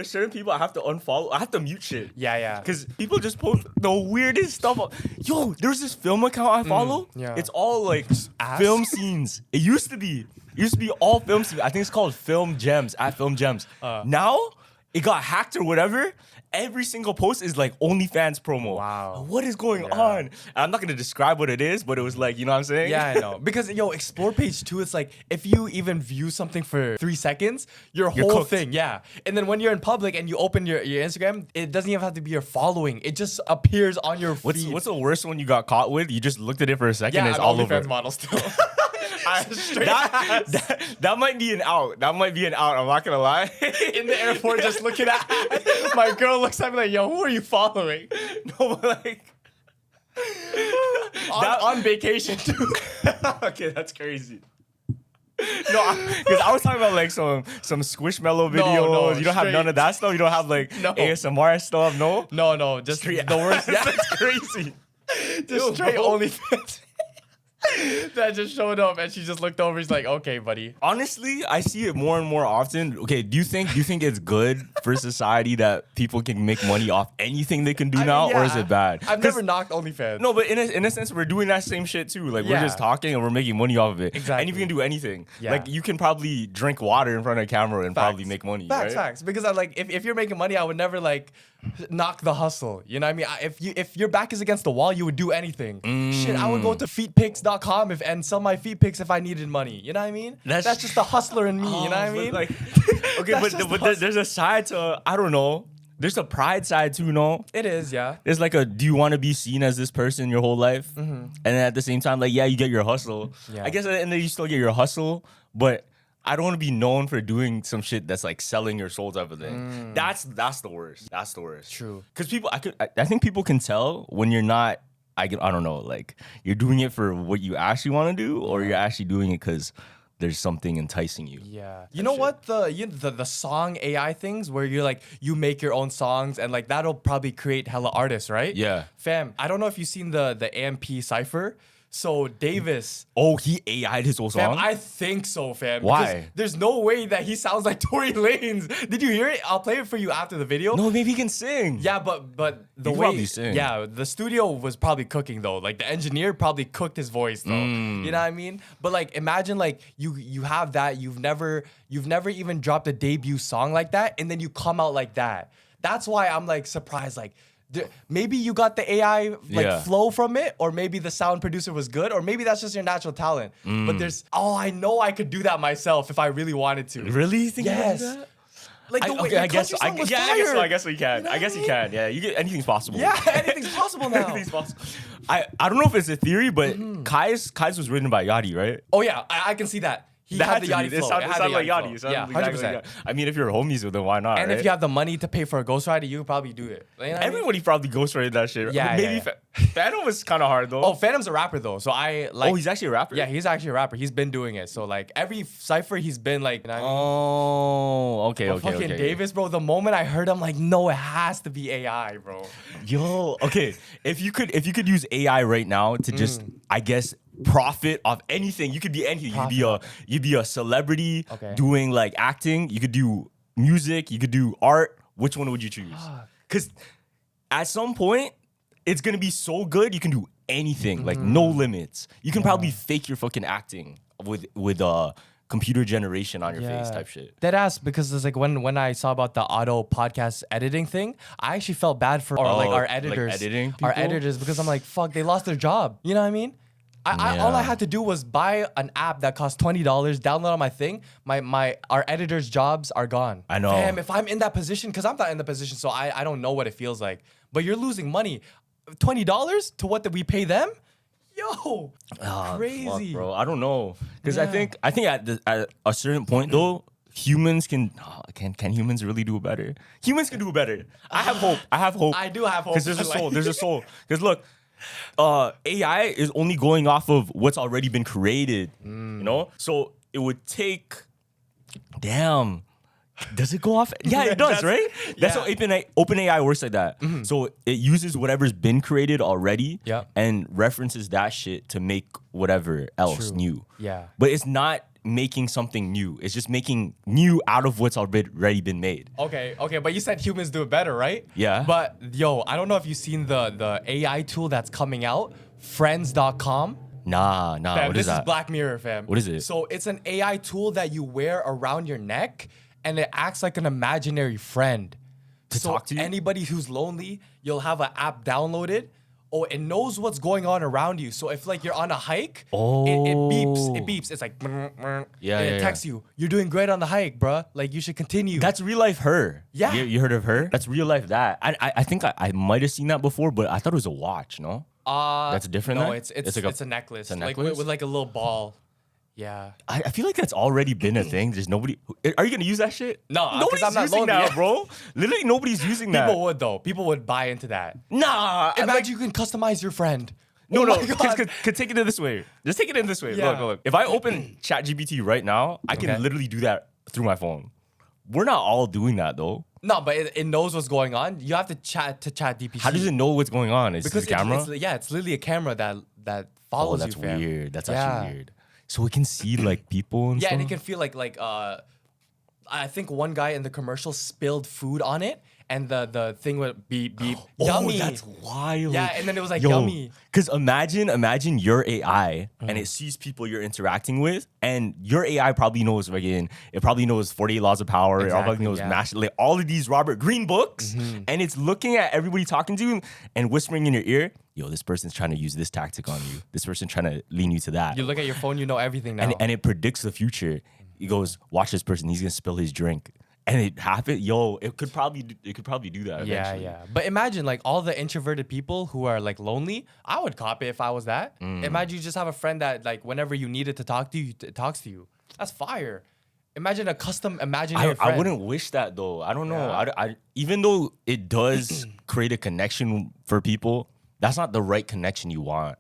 there's certain people I have to unfollow. I have to mute shit. Yeah. Because people just post the weirdest stuff. Yo, there's this film account I follow. yeah. It's all like ass? film scenes. It used to be all film scenes. I think it's called Film Gems, at Film Gems. Now, it got hacked or whatever. Every single post is like OnlyFans promo. Wow. What is going on? I'm not going to describe what it is, but it was like, you know what I'm saying? Yeah, I know. Because, explore page 2, it's like, if you even view something for 3 seconds, your whole cooked. thing, yeah. And then when you're in public and you open your Instagram, it doesn't even have to be your following. It just appears on your feed. What's the worst one you got caught with? You just looked at it for a second and it's I'm all OnlyFans over. model still. That might be an out. That might be an out. I'm not gonna lie. In the airport, just looking at my girl looks at me like, yo, who are you following? No, but like on vacation too. okay, that's crazy. No, because I was talking about like some Squishmallow videos. No, you don't have none of that stuff. You don't have like ASMR stuff. No, No, just straight the worst. Yeah, that's crazy. Just straight OnlyFans. That just showed up and she just looked over. She's like, okay, buddy. Honestly, I see it more and more often. Okay, do you think it's good for society that people can make money off anything they can do now, or is it bad? I've never knocked OnlyFans. No, but in a sense, we're doing that same shit too. Like we're just talking and we're making money off of it. Exactly. And you can do anything. Yeah. Like you can probably drink water in front of a camera and probably make money. Facts. Because I like if you're making money, I would never like knock the hustle. You know what I mean? If your back is against the wall, you would do anything. Shit, I would go to feetpics.com and sell my feet pics if I needed money. You know what I mean? That's just the hustler in me. You know what I mean? Like, okay, but there's a side to, I don't know. There's a pride side too, no? It is, yeah. There's like do you want to be seen as this person your whole life? And then at the same time, like, yeah, you get your hustle. Yeah. I guess at the end of the day, you still get your hustle, but I don't want to be known for doing some shit that's like selling your soul type of thing. That's the worst. That's the worst. True. Because I think people can tell when you're not, I don't know, like you're doing it for what you actually want to do, or you're actually doing it because there's something enticing you. Yeah. You know what? The song AI things where you're like, you make your own songs and like that'll probably create hella artists, right? Yeah. Fam, I don't know if you've seen the AMP cipher. So Davis. Oh, he AI'd his whole song? Fam, I think so, fam. Why? Because there's no way that he sounds like Tory Lanez. Did you hear it? I'll play it for you after the video. No, maybe he can sing. Yeah, but the He way, probably sing. yeah, the studio was probably cooking though. Like the engineer probably cooked his voice though. You know what I mean? But like, imagine like you have that. You've never even dropped a debut song like that, and then you come out like that. That's why I'm like surprised. Like, maybe you got the AI flow from it, or maybe the sound producer was good, or maybe that's just your natural talent. But I know I could do that myself if I really wanted to. Really? You think you can do that? Like the way your country song was fire. I guess we can. You know I guess you can. Yeah, anything's possible. Yeah, anything's possible now. Anything's possible. I don't know if it's a theory, but Kai's was written by Yachty, right? Oh yeah, I can see that. He had the Yachty flow. It sounded like Yachty. Yeah, 100%. I mean, if you're homies with him, why not? And right? if you have the money to pay for a ghostwriter, you could probably do it. You know what I mean? Everybody probably ghostwrited that shit. Yeah, maybe Phantom was kind of hard though. Oh, Phantom's a rapper though, so I like. Oh, he's actually a rapper. Yeah, he's actually a rapper. He's been doing it. So like every cipher, he's been like. You know what I mean? Oh, okay, But fucking Davis, bro. The moment I heard, I'm like, no, it has to be AI, bro. Yo, okay. If you could use AI right now to just, I guess, profit off anything, you could be anything. You'd be a celebrity doing like acting. You could do music. You could do art. Which one would you choose? Because at some point, it's gonna be so good you can do anything. Like no limits. You can probably fake your fucking acting with computer generation on your face type shit. Deadass, because it's like when I saw about the auto podcast editing thing, I actually felt bad for our editors. Like editing our people? editors, because I'm like, fuck, they lost their job. You know what I mean? All I had to do was buy an app that cost $20, download on my thing. Our editors' jobs are gone. I know. Damn, if I'm in that position, because I'm not in the position, so I don't know what it feels like. But you're losing money. $20 to what did we pay them? Yo, crazy, fuck, bro. I don't know, because I think at a certain point though, humans can humans really do better? Humans can do better. I have hope. I do have hope. Because there's a soul. There's a soul. Because look, AI is only going off of what's already been created. You know, so it would take. Damn. Does it go off? Yeah, it does, right? That's how OpenAI works like that. So it uses whatever's been created already and references that shit to make whatever else new. Yeah. But it's not making something new. It's just making new out of what's already been made. Okay, but you said humans do it better, right? Yeah. But yo, I don't know if you've seen the AI tool that's coming out, friends.com. Nah. Fam, What this is that? is Black Mirror, fam. What is it? So it's an AI tool that you wear around your neck, and it acts like an imaginary friend. To talk to you? Anybody who's lonely, you'll have an app downloaded. Oh, it knows what's going on around you. So if like you're on a hike, it beeps. It beeps. It's like, it texts you. You're doing great on the hike, bruh. Like you should continue. That's real life her. Yeah. You heard of her? That's real life that. I think I might have seen that before, but I thought it was a watch, no? That's different. No, then? it's a necklace. It's a Like necklace? with like a little ball. Yeah. I feel like that's already been a thing. There's nobody. Are you gonna use that shit? No, 'cause nobody's I'm not using lonely. that, bro. Literally, nobody's using that. People would though. People would buy into that. Nah. Imagine you can customize your friend. No, Oh my God. Could take it in this way. Just take it in this way. Yeah. Look. If I open ChatGPT right now, I can literally do that through my phone. We're not all doing that though. No, but it knows what's going on. You have to chat DPC. How does it know what's going on? It's Because the camera. it's literally a camera that follows that's you, fam. weird. That's Yeah. actually weird. So it can see like people and Yeah, stuff. and it can feel like I think one guy in the commercial spilled food on it, and the thing would beep beep. Yummy. Oh, that's wild. Yeah, and then it was like yummy. Because imagine your AI and it sees people you're interacting with, and your AI probably knows it probably knows 48 Laws of Power, it Exactly, probably knows yeah. like all of these Robert Greene books, and it's looking at everybody talking to you and whispering in your ear, yo, this person's trying to use this tactic on you. This person's trying to lean you to that. You look at your phone, you know everything now. and it predicts the future. It goes, watch this person, he's gonna spill his drink. And it happened, it could probably do that eventually. Yeah. But imagine like all the introverted people who are like lonely. I would copy if I was that. Imagine you just have a friend that like whenever you needed to talk to you, it talks to you. That's fire. Imagine a custom imaginary friend. I wouldn't wish that though. I don't know. Yeah. I even though it does create a connection for people, that's not the right connection you want.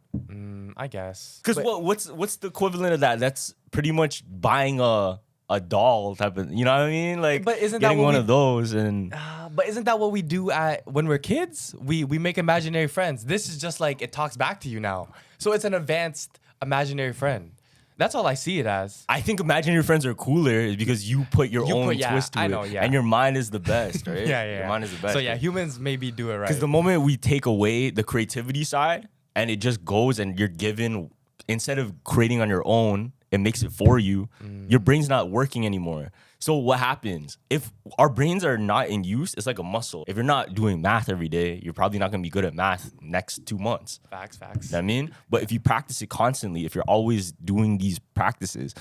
I guess. Because what's the equivalent of that? That's pretty much buying a doll type of, you know what I mean? Like, But isn't that getting what one we- of those and But isn't that what we do when we're kids? We make imaginary friends. This is just like it talks back to you now. So it's an advanced imaginary friend. That's all I see it as. I think imaginary friends are cooler because you put your own twist to I it, know, yeah. and your mind is the best, right? Your mind is the best. So yeah, humans maybe do it right. Because the moment we take away the creativity side and it just goes and you're given, instead of creating on your own, it makes it for you, your brain's not working anymore. So what happens? If our brains are not in use, it's like a muscle. If you're not doing math every day, you're probably not gonna be good at math next 2 months. Facts. You know what I mean? But if you practice it constantly, if you're always doing these practices,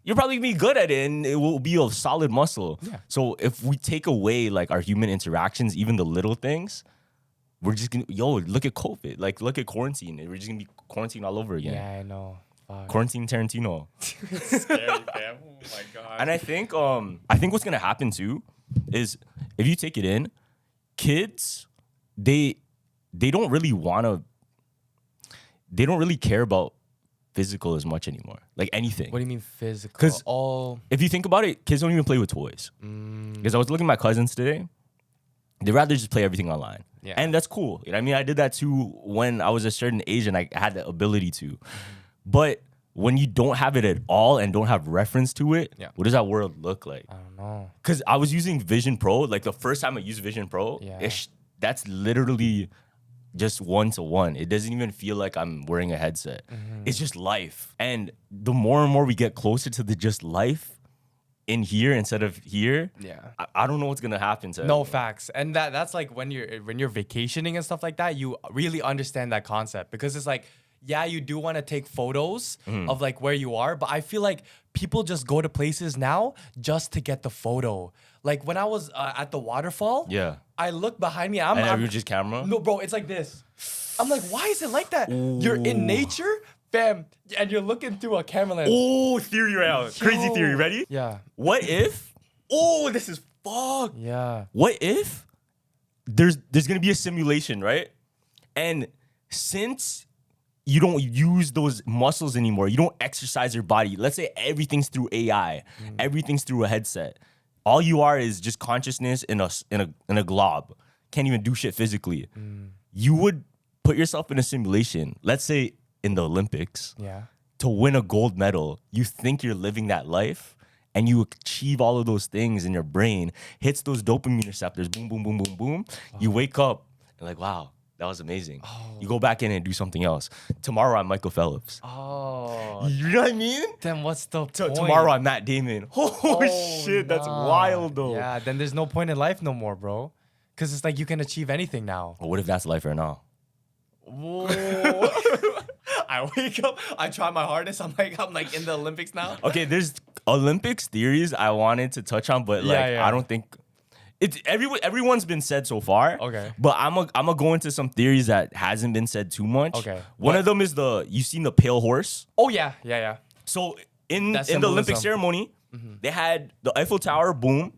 you're probably gonna be good at it and it will be a solid muscle. Yeah. So if we take away like our human interactions, even the little things, we're just gonna, look at COVID. Like, look at quarantine. We're just gonna be quarantined all over again. Yeah, I know. Fuck. Quarantine Tarantino. Scary, fam. Oh my god. And I think what's gonna happen too is if you take it in, kids, they don't really care about physical as much anymore. Like anything. What do you mean physical? 'Cause- all If you think about it, kids don't even play with toys. Because I was looking at my cousins today. They'd rather just play everything online. Yeah. And that's cool. You know what I mean? I did that too when I was a certain age and I had the ability to. But when you don't have it at all and don't have reference to it, what does that world look like? I don't know. Because I was using Vision Pro. Like the first time I used Vision Pro, Yeah. that's literally just one-to-one. It doesn't even feel like I'm wearing a headset. It's just life. And the more and more we get closer to the just life in here instead of here, I don't know what's gonna happen to No, facts. And that's like when you're vacationing and stuff like that, you really understand that concept because it's like, yeah, you do want to take photos of like where you are, but I feel like people just go to places now just to get the photo. Like when I was at the waterfall, I look behind me. I'm just camera. No, bro, it's like this. I'm like, why is it like that? You're in nature, fam, and you're looking through a camera lens. Oh, theory round. Crazy theory. Ready? Yeah. What if? Oh, this is fuck. Yeah. What if there's gonna be a simulation, right? And since you don't use those muscles anymore, you don't exercise your body. Let's say everything's through AI, everything's through a headset. All you are is just consciousness in a glob. Can't even do shit physically. You would put yourself in a simulation. Let's say in the Olympics. Yeah. to win a gold medal, you think you're living that life and you achieve all of those things in your brain, hits those dopamine receptors, boom, boom, boom, boom, boom. You wake up and like, wow, that was amazing. You go back in and do something else. Tomorrow I'm Michael Phelps. Oh. You know what I mean? Then what's the point? Tomorrow I'm Matt Damon. Oh, shit, that's wild though. Yeah, then there's no point in life no more, bro. Because it's like you can achieve anything now. Well, what if that's life right now? Whoa. I wake up, I try my hardest. I'm like in the Olympics now. Okay, there's Olympics theories I wanted to touch on, but like Yeah. I don't think it's everyone's been said so far. Okay. But I'm gonna go into some theories that hasn't been said too much. Okay. One of them is you seen the pale horse. Oh yeah. So in the Symbolism. Olympic ceremony, they had the Eiffel Tower, boom,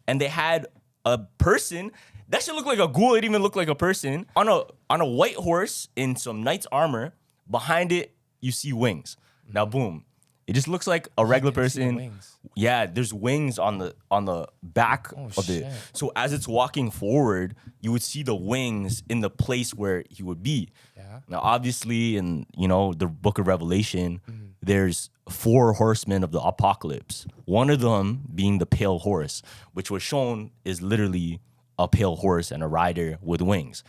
and they had a person. That should look like a ghoul. It didn't even look like a person on a white horse in some knight's armor. Behind it, you see wings. Now, boom. It just looks like a regular person. Wings. Yeah, there's wings on the back of it. So as it's walking forward, you would see the wings in the place where he would be. Yeah. Now, obviously, in the Book of Revelation, there's 4 horsemen of the apocalypse. One of them being the pale horse, which was shown is literally a pale horse and a rider with wings.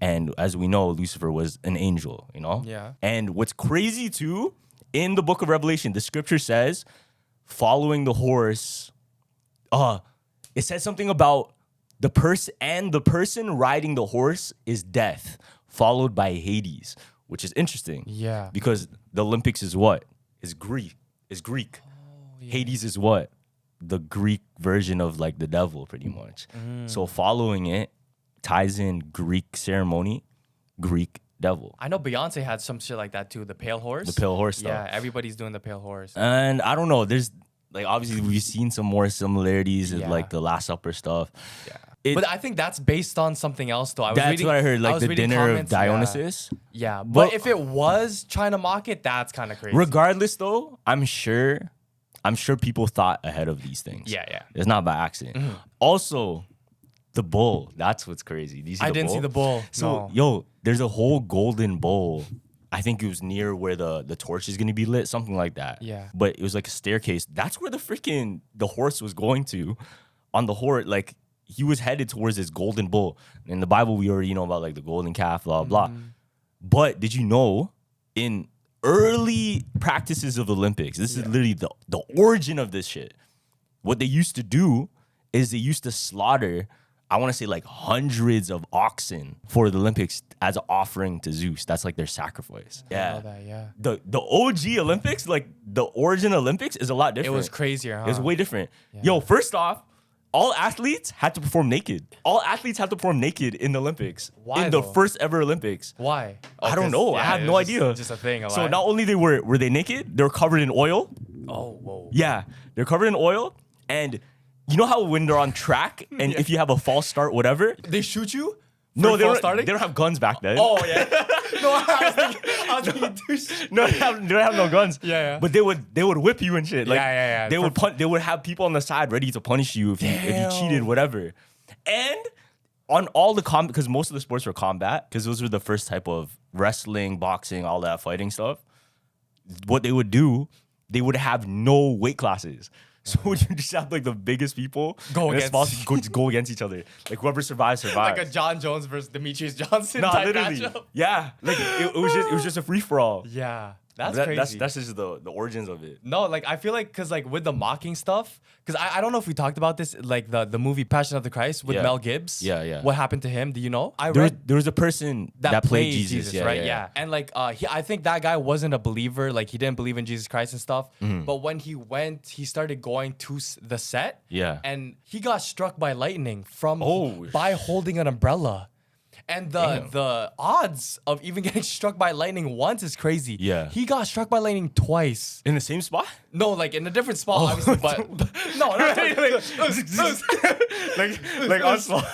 And as we know, Lucifer was an angel, Yeah. And what's crazy too, in the Book of Revelation, the scripture says, following the horse, it says something about the person riding the horse is death, followed by Hades, which is interesting. Yeah. Because the Olympics is what? Is Greek. Hades is what? The Greek version of like the devil, pretty much. So following it ties in Greek ceremony, Greek devil. I know Beyonce had some shit like that too. The pale horse. The pale horse stuff. Yeah, everybody's doing the pale horse. And I don't know. There's like obviously we've seen some more similarities in Yeah. like the Last Supper stuff. Yeah. But I think that's based on something else though. That's what I heard, like the dinner of comments, Dionysus. Yeah. But But- if it was trying to mock it, that's kind of crazy. Regardless, though, I'm sure people thought ahead of these things. Yeah. It's not by accident. Also, the bull. That's what's crazy. Do you see I the didn't bull? see the bull. So, No. there's a whole golden bowl. I think it was near where the torch is gonna be lit, something like that. Yeah. But it was like a staircase. That's where the horse was going to. On the horse, like he was headed towards this golden bull. In the Bible, we already know about like the golden calf, blah blah. But did you know in early practices of Olympics, this is literally the origin of this shit. What they used to do is they used to slaughter, I want to say like hundreds of oxen for the Olympics as an offering to Zeus. That's like their sacrifice. I know that, yeah. The OG Olympics, like the origin Olympics is a lot It different. was crazier, huh? It was way different. Yo, first off, all athletes had to perform naked. All athletes had to perform naked in the Olympics. Why, in the though? first ever Olympics. Why? I don't know. I have no idea. Just a thing. So not only were they naked, they were covered in oil. Oh, whoa. Yeah, they're covered in oil. And you know how when they're on track and if you have a false start, whatever. They shoot you? No, they starting? don't have guns back then. Oh, yeah. No, I was thinking douche. No, they don't have no guns. Yeah. But they would whip you and shit. Like, Yeah. They would have people on the side ready to punish you if you cheated, whatever. And on all the because most of the sports were combat, because those were the first type of wrestling, boxing, all that fighting stuff. What they would do, they would have no weight classes. So you just have like the biggest people Go against each other. Like whoever survives. Like a John Jones versus Demetrius Johnson No, type literally. matchup. Yeah. Like it was just a free for all. Yeah. That's crazy. That's just the origins of it. No, like I feel like because like with the mocking stuff, because I don't know if we talked about this, like the movie Passion of the Christ with Mel Gibbs. Yeah. What happened to him? Do you know? There was a person that played Jesus, right? Yeah. And like I think that guy wasn't a believer. Like he didn't believe in Jesus Christ and stuff. But when he started going to the set. Yeah. And he got struck by lightning Oh, by holding an umbrella. And the odds of even getting struck by lightning once is crazy. Yeah. He got struck by lightning twice. In the same spot? No, like in a different spot, obviously, but no, not like on spot.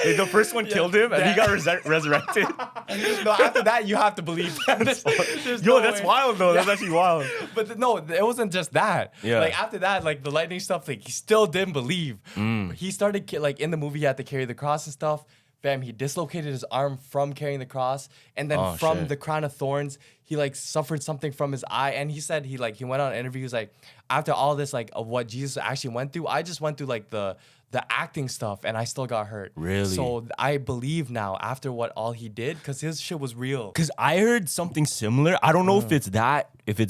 Like the first one killed him and he got resurrected. No, after that, you have to believe that. There's Yo, no that's way. wild though. That's actually wild. But no, it wasn't just that. Yeah. Like after that, like the lightning stuff, like he still didn't believe. He started like in the movie, he had to carry the cross and stuff. Fam, he dislocated his arm from carrying the cross, and then from shit. the crown of thorns, he like suffered something from his eye, and he said he went on an interview. He was like, after all this like of what Jesus actually went through, I just went through like the acting stuff, and I still got hurt. Really? So I believe now after what all he did, because his shit was real. Because I heard something similar. I don't know if it's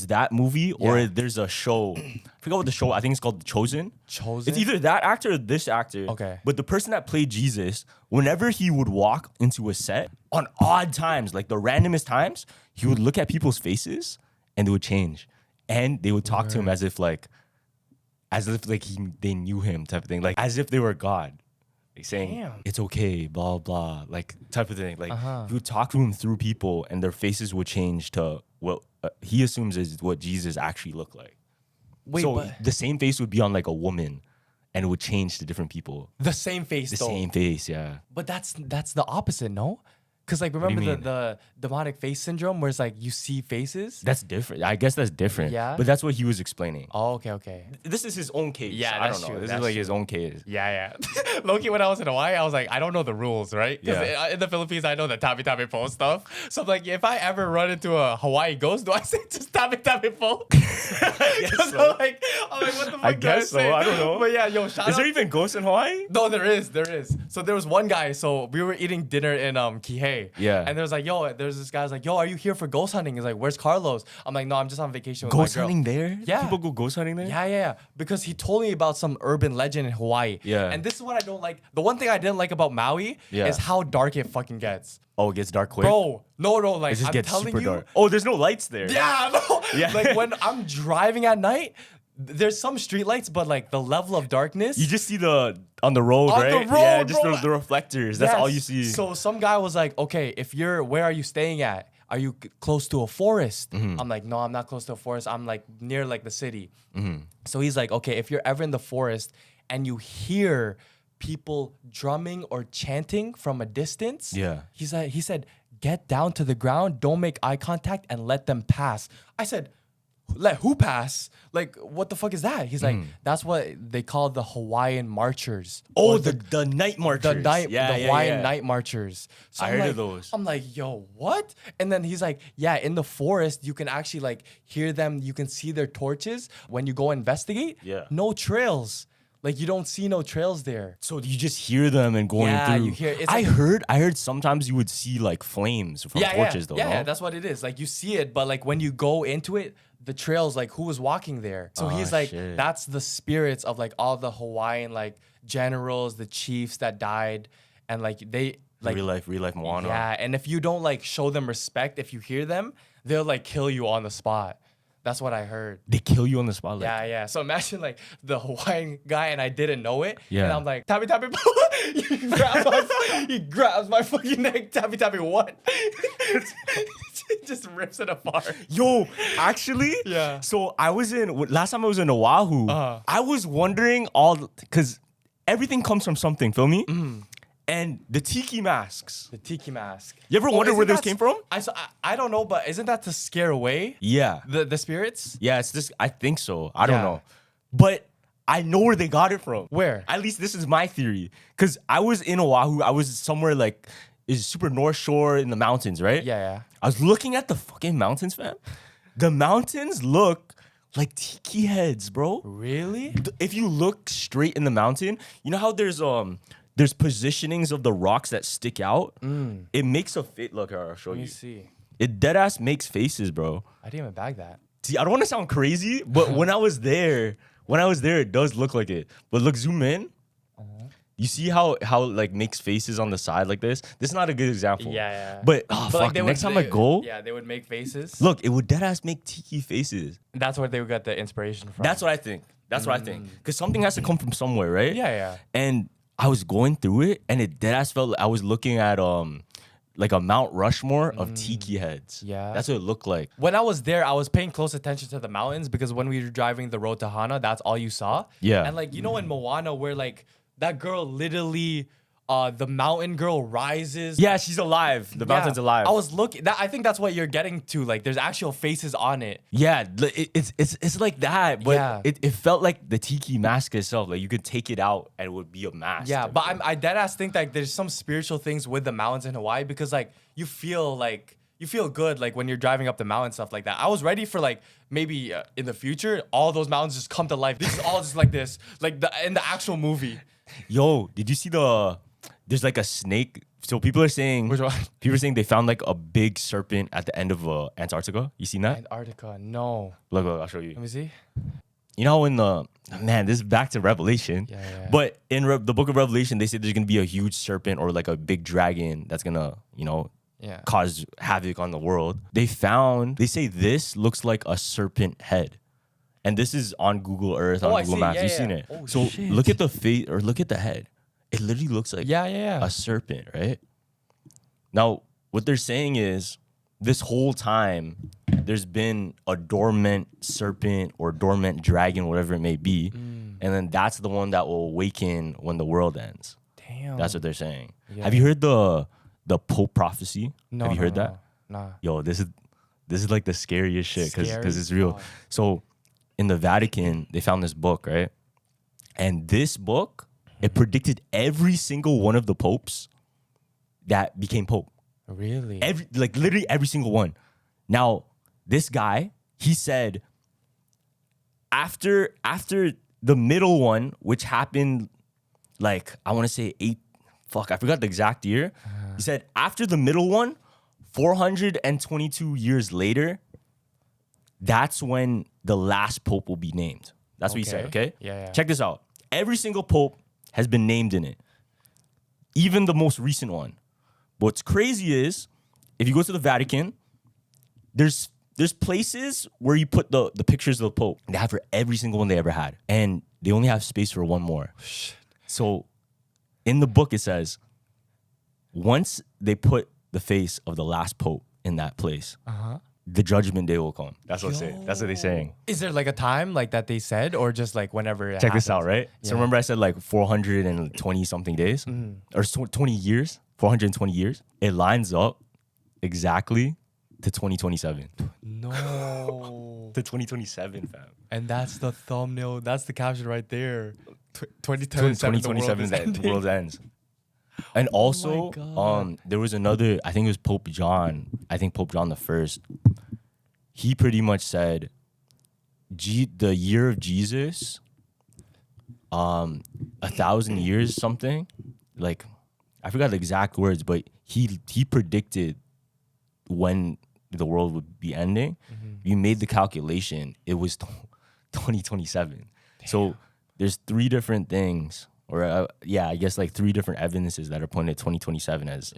that movie or there's a show. I forgot what the show. I think it's called The Chosen. Chosen. It's either that actor or this actor. Okay. But the person that played Jesus, whenever he would walk into a set on odd times, like the randomest times, he would look at people's faces and they would change, and they would talk to him as if they knew him, type of thing, like as if they were God, like saying it's okay, blah blah, like type of thing. Like he would talk to him through people, and their faces would change to what he assumes is what Jesus actually looked like. Wait, so but the same face would be on like a woman, and it would change to different people. the same face, The though. same face, yeah. But that's the opposite, no? Because like remember the demonic face syndrome, where it's like you see faces. That's different. I guess that's different. Yeah. But that's what he was explaining. Oh, okay. This is his own case. Yeah, I that's don't know. true, This that's is like his own case. Yeah. Low-key, when I was in Hawaii, I was like, I don't know the rules, right? Because in the Philippines, I know the tabi tabi po stuff. So I'm like, if I ever run into a Hawaii ghost, do I say just tabi tabi po? So. I'm like, what the fuck I do I guess so. say? I don't know. But yeah, yo, shout Is out. there even ghosts in Hawaii? No, there is. So there was one guy. So we were eating dinner in Kihei. Yeah. And there was like, there's this guy's like, are you here for ghost hunting? He's like, where's Carlos? I'm like, no, I'm just on vacation with Ghost my girl. hunting there? Yeah. People go ghost hunting there? Yeah. Because he told me about some urban legend in Hawaii. Yeah. And this is what I don't like. The one thing I didn't like about Maui is how dark it fucking gets. Oh, it gets dark quick? Bro, no, like It just I'm gets telling super you. dark. Oh, there's no lights there. Yeah, no. Yeah. Like when I'm driving at night, there's some street lights, but like the level of darkness. You just see on the road, On right? the road, yeah, just bro. the reflectors. That's all you see. So some guy was like, okay, where are you staying at? Are you close to a forest? Mm-hmm. I'm like, no, I'm not close to a forest. I'm like near like the city. Mm-hmm. So he's like, okay, if you're ever in the forest and you hear people drumming or chanting from a distance, he said, get down to the ground, don't make eye contact, and let them pass. I said, let who pass? Like, what the fuck is that? He's like, that's what they call the Hawaiian marchers. Oh, Or the night marchers. the Hawaiian night marchers. So I I'm heard like, of those. I'm like, yo, what? And then he's like, yeah, in the forest, you can actually like hear them. You can see their torches when you go investigate. Yeah. No trails. Like you don't see no trails there. So you just hear them and going Yeah, through. you hear- it's I like- heard sometimes you would see like flames from torches though. Yeah, no? that's what it is. Like you see it, but like when you go into it, the trails, like who was walking there? So he's like, shit. that's the spirits of like all the Hawaiian like generals, the chiefs that died, and like they like real life Moana. yeah. And if you don't like show them respect, if you hear them, they'll like kill you on the spot. That's what I heard. They kill you on the spot. Like, Yeah. So imagine like the Hawaiian guy and I didn't know it. Yeah. And I'm like, tabi tabi po. He grabs my fucking neck. Tabi tabi what? Just rips it apart. Yo, actually, Yeah. So last time I was in Oahu, I was wondering because everything comes from something, feel me? And the tiki masks. The tiki mask. You ever wonder where isn't those came from? I don't know, but isn't that to scare away Yeah. the spirits? Yeah, it's just, I think so. I don't Yeah. know. But I know where they got it from. Where? At least this is my theory. Because I was in Oahu. I was somewhere like, is super North Shore in the mountains, right? Yeah. I was looking at the fucking mountains, fam. The mountains look like tiki heads, bro. Really? If you look straight in the mountain, you know how there's positionings of the rocks that stick out? It makes a fit. Look, I'll show Let you. me see. It deadass makes faces, bro. I didn't even bag that. See, I don't want to sound crazy, but when I was there, it does look like it. But look, zoom in. You see how like makes faces on the side like this? This is not a good example. Yeah. But, But, fuck, next time I go, yeah, they would make faces. look, it would deadass make tiki faces. That's where they would get the inspiration from. That's what I think. That's what I think. Because something has to come from somewhere, right? Yeah. And I was going through it, and it deadass felt like I was looking at like a Mount Rushmore of tiki heads. Yeah. That's what it looked like. When I was there, I was paying close attention to the mountains because when we were driving the road to Hana, that's all you saw. Yeah. And like, you know, in Moana, where like that girl literally, the mountain girl rises. Yeah, she's alive. The mountain's alive. I was looking. I think that's what you're getting to. Like, there's actual faces on it. Yeah, it's like that, but Yeah. it felt like the tiki mask itself. Like you could take it out and it would be a mask. Yeah, type but thing. I deadass think like there's some spiritual things with the mountains in Hawaii because like you feel like you feel good like when you're driving up the mountain, stuff like that. I was ready for like maybe in the future all those mountains just come to life. This is all just like this, like in the actual movie. Yo, did you see there's like a snake? So people are saying Which one? people are saying they found like a big serpent at the end of Antarctica. You seen that? Antarctica, no. Look, I'll show you. Let me see. You know, in this is back to Revelation. Yeah. But in the book of Revelation, they say there's gonna be a huge serpent or like a big dragon that's gonna, cause havoc on the world. They say this looks like a serpent head. And this is on Google Earth, on Google Maps. You've seen it. Oh, so shit. look at the face or look at the head. It literally looks like a serpent, right? Now, what they're saying is this whole time there's been a dormant serpent or dormant dragon, whatever it may be. And then that's the one that will awaken when the world ends. Damn. That's what they're saying. Yeah. Have you heard the Pope prophecy? No, Have you heard that? Nah. Yo, this is like the scariest shit because it's real. God. So in the Vatican, they found this book, right? And this book, it predicted every single one of the popes that became pope. Really? Literally every single one. Now, this guy, he said after the middle one, which happened like I want to say I forgot the exact year. He said after the middle one, 422 years later, that's when the last pope will be named. That's what he said, okay? Yeah. Check this out. Every single pope has been named in it. Even the most recent one. What's crazy is, if you go to the Vatican, there's places where you put the pictures of the pope. They have for every single one they ever had. And they only have space for one more. So in the book it says, once they put the face of the last pope in that place, the judgment day will come. That's what they're saying. Is there like a time like that they said, or just like whenever it Check this out, happens? right? So remember I said like 420 something days? Or 20 years? 420 years? It lines up exactly to 2027. No. To 2027, fam. And that's the thumbnail. That's the caption right there. 2027, 2027 the world ends. And also, there was another, I think it was Pope John the First. He pretty much said, the year of Jesus, 1,000 years something, like, I forgot the exact words, but he predicted when the world would be ending. You made the calculation, it was 2027. Damn. So there's three different things. Or I guess like three different evidences that are pointing at 2027 as